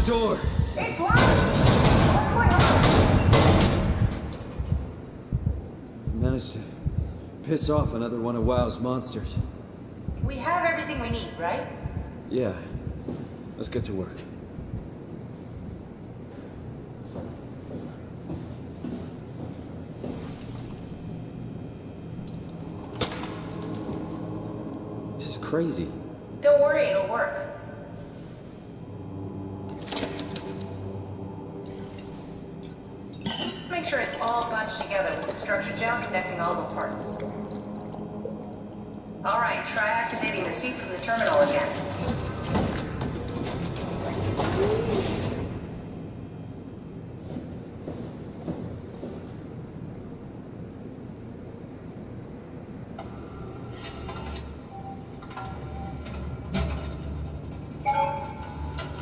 the door! It's locked! What's going on? Managed to piss off another one of WoW's monsters. We have everything we need, right? Yeah. Let's get to work. This is crazy. Don't worry, it'll work. Make sure it's all bunched together with the structure gel connecting all the parts. Alright, try activating the suit from the terminal again.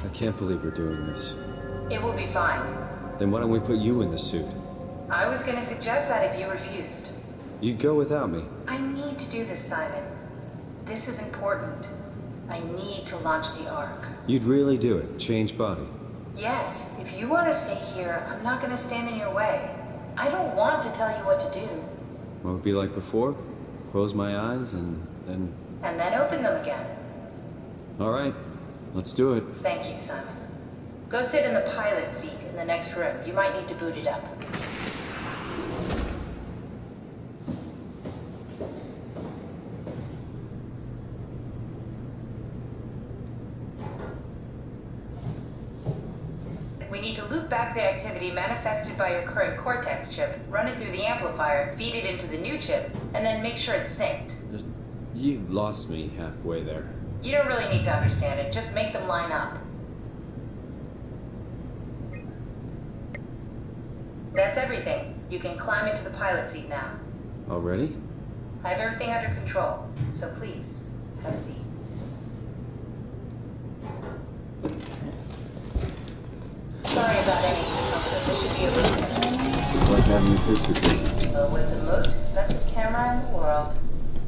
I can't believe we're doing this. It will be fine. Then why don't we put you in the suit? I was gonna suggest that if you refused. You'd go without me. I need to do this, Simon. This is important. I need to launch the Ark. You'd really do it. Change body. Yes, if you want to stay here, I'm not gonna stand in your way. I don't want to tell you what to do. What would it be like before? Close my eyes and then... And then open them again. Alright, let's do it. Thank you, Simon. Go sit in the pilot seat in the next room. You might need to boot it up. We need to loop back the activity manifested by your current Cortex chip, run it through the amplifier, feed it into the new chip, and then make sure it's synced. You lost me halfway there. You don't really need to understand it, just make them line up. That's everything. You can climb into the pilot seat now. Already? I have everything under control, so please, have a seat. Sorry about any discomfort. This should be a routine. It's like having a picture taken. But with the most expensive camera in the world.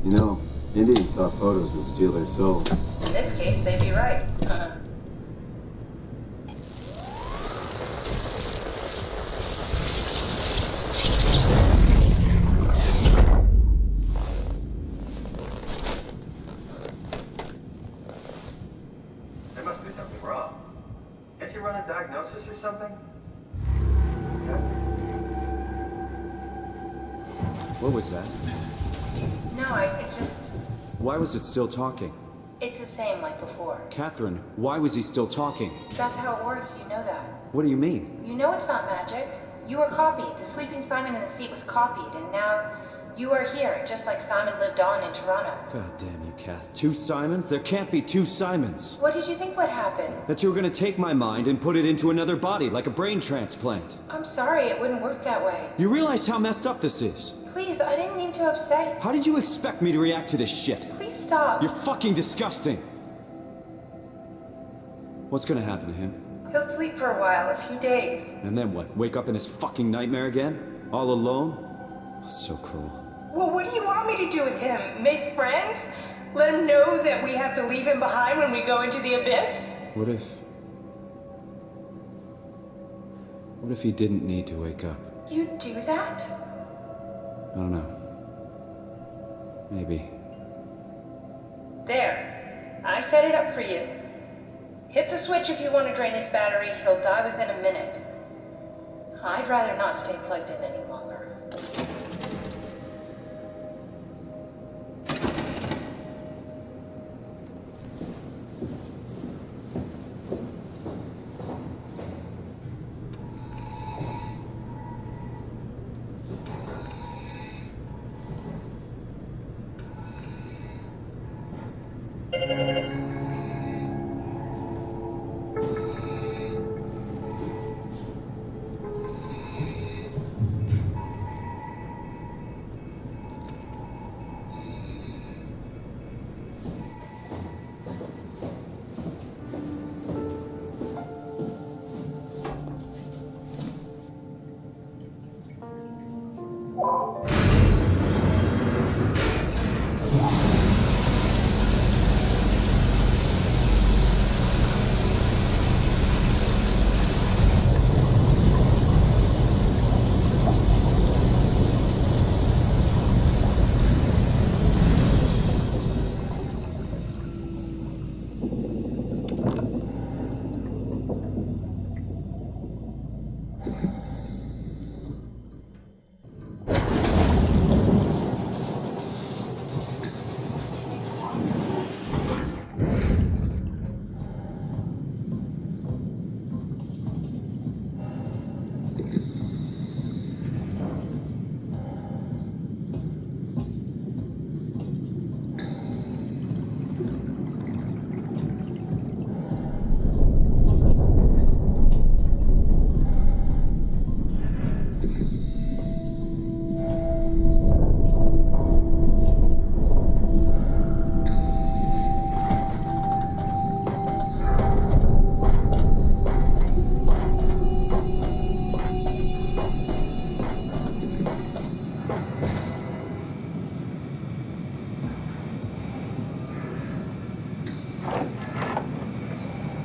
You know, Indians thought photos would steal their soul. In this case, they'd be right. There must be something wrong. Can't you run a diagnosis or something? What was that? No, it's just... Why was it still talking? It's the same like before. Catherine, why was he still talking? That's how it works, you know that. What do you mean? You know it's not magic. You were copied. The sleeping Simon in the seat was copied, and now you are here, just like Simon lived on in Toronto. God damn you, Kath. 2 Simons? There can't be 2 Simons. What did you think would happen? That you were gonna take my mind and put it into another body, like a brain transplant. I'm sorry, it wouldn't work that way. You realize how messed up this is? Please, I didn't mean to upset you. How did you expect me to react to this shit? Please stop. You're fucking disgusting. What's gonna happen to him? He'll sleep for a while, a few days. And then what? Wake up in his fucking nightmare again? All alone? So cruel. Well, what do you want me to do with him? Make friends? Let him know that we have to leave him behind when we go into the abyss? What if he didn't need to wake up? You'd do that? I don't know. Maybe. There. I set it up for you. Hit the switch if you want to drain his battery. He'll die within a minute. I'd rather not stay plugged in any longer.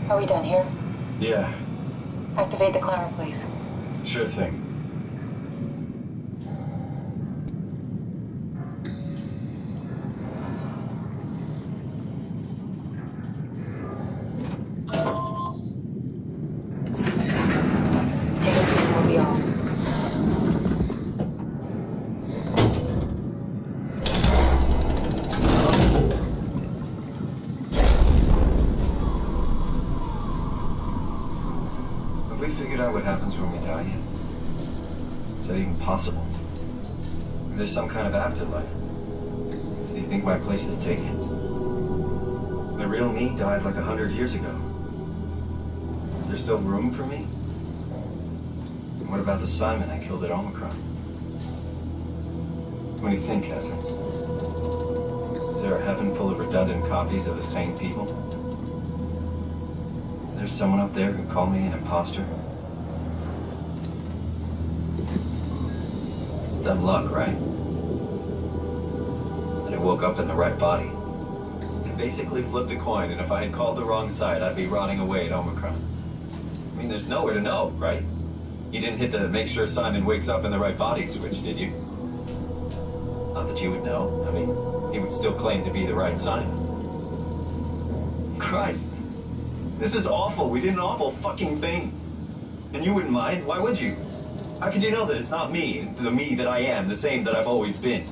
Are we done here? Yeah, Activate the climber, please. sure thing. Take a seat and we'll be off. Have we figured out what happens when we die yet? Is that even possible? Is there some kind of afterlife? Do you think my place is taken? The real me died like 100 years ago. Is there still room for me? And what about the Simon I killed at Omicron? What do you think, Catherine? Is there a heaven full of redundant copies of the same people? Is there someone up there who called me an imposter? It's dumb luck, right? That I woke up in the right body. I basically flipped a coin, and if I had called the wrong side, I'd be rotting away at Omicron. I mean, there's nowhere to know, right? You didn't hit the make sure Simon wakes up in the right body switch, did you? Not that you would know. I mean, he would still claim to be the right Simon. Christ. This is awful. We did an awful fucking thing. And you wouldn't mind? Why would you? How could you know that it's not me, the me that I am, the same that I've always been?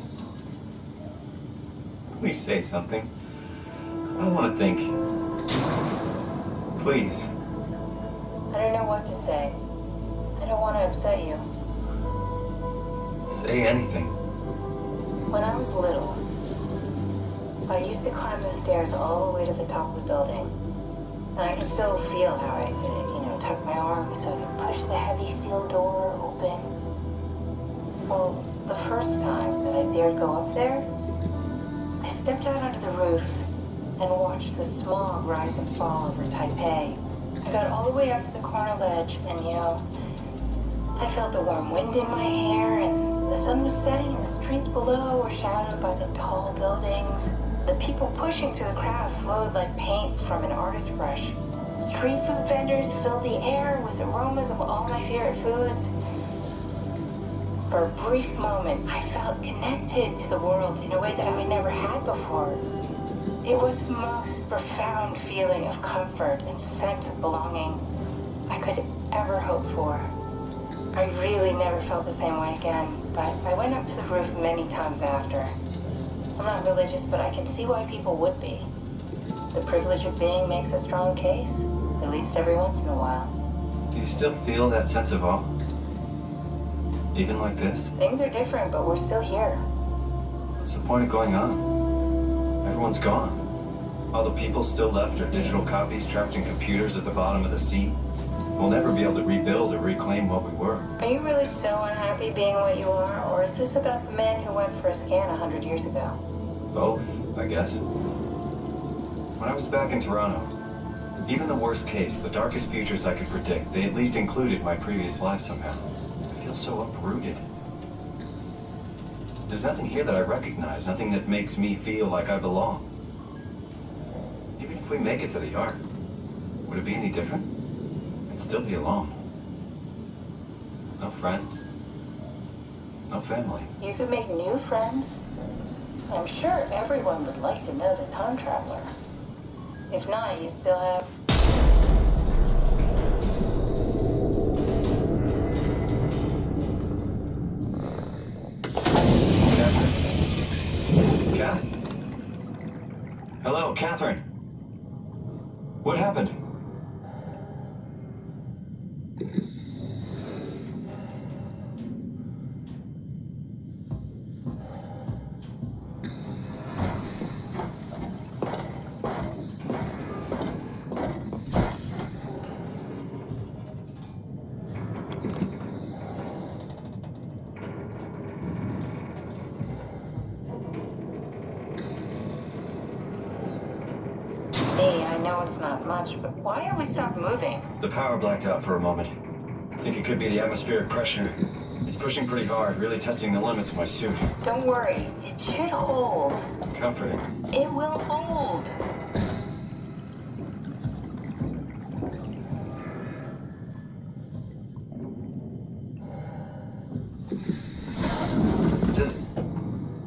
Please say something. I don't want to think. Please. I don't know what to say. I don't want to upset you. Say anything. When I was little, I used to climb the stairs all the way to the top of the building. And I can still feel how I did it, tuck my arm so I could push the heavy steel door open. Well, the first time that I dared go up there, I stepped out onto the roof and watched the smog rise and fall over Taipei. I got all the way up to the corner ledge and, I felt the warm wind in my hair and the sun was setting and the streets below were shadowed by the tall buildings. The people pushing through the crowd flowed like paint from an artist's brush. Street food vendors filled the air with aromas of all my favorite foods. For a brief moment, I felt connected to the world in a way that I never had before. It was the most profound feeling of comfort and sense of belonging I could ever hope for. I really never felt the same way again, but I went up to the roof many times after. I'm not religious, but I can see why people would be. The privilege of being makes a strong case, at least every once in a while. Do you still feel that sense of awe? Even like this? Things are different, but we're still here. What's the point of going on? Everyone's gone. All the people still left are digital copies trapped in computers at the bottom of the sea. We'll never be able to rebuild or reclaim what we were. Are you really so unhappy being what you are, or is this about the man who went for a scan 100 years ago? Both, I guess. When I was back in Toronto, even the worst case, the darkest futures I could predict, they at least included my previous life somehow. I feel so uprooted. There's nothing here that I recognize, nothing that makes me feel like I belong. Even if we make it to the Ark, would it be any different? I'd still be alone. No friends. No family. You could make new friends. I'm sure everyone would like to know the time traveler. If not, you still have... Oh, Catherine. What happened? Hey, I know it's not much, but why have we stopped moving? The power blacked out for a moment. Think it could be the atmospheric pressure. It's pushing pretty hard, really testing the limits of my suit. Don't worry, it should hold. Comforting. It will hold.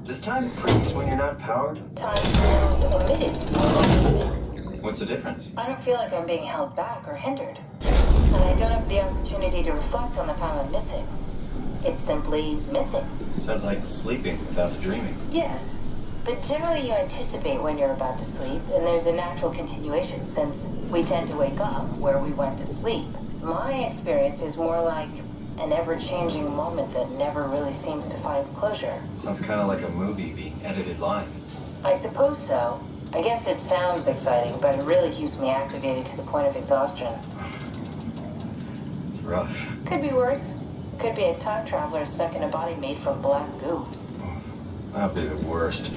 Does time freeze when you're not powered? Time feels omitted. What's the difference? I don't feel like I'm being held back or hindered. And I don't have the opportunity to reflect on the time I'm missing. It's simply missing. Sounds like sleeping without the dreaming. Yes. But generally you anticipate when you're about to sleep, and there's a natural continuation since we tend to wake up where we went to sleep. My experience is more like an ever-changing moment that never really seems to find closure. Sounds kind of like a movie being edited live. I suppose so. I guess it sounds exciting, but it really keeps me activated to the point of exhaustion. It's rough. Could be worse. Could be a time traveler stuck in a body made from black goo. That'd be the worst.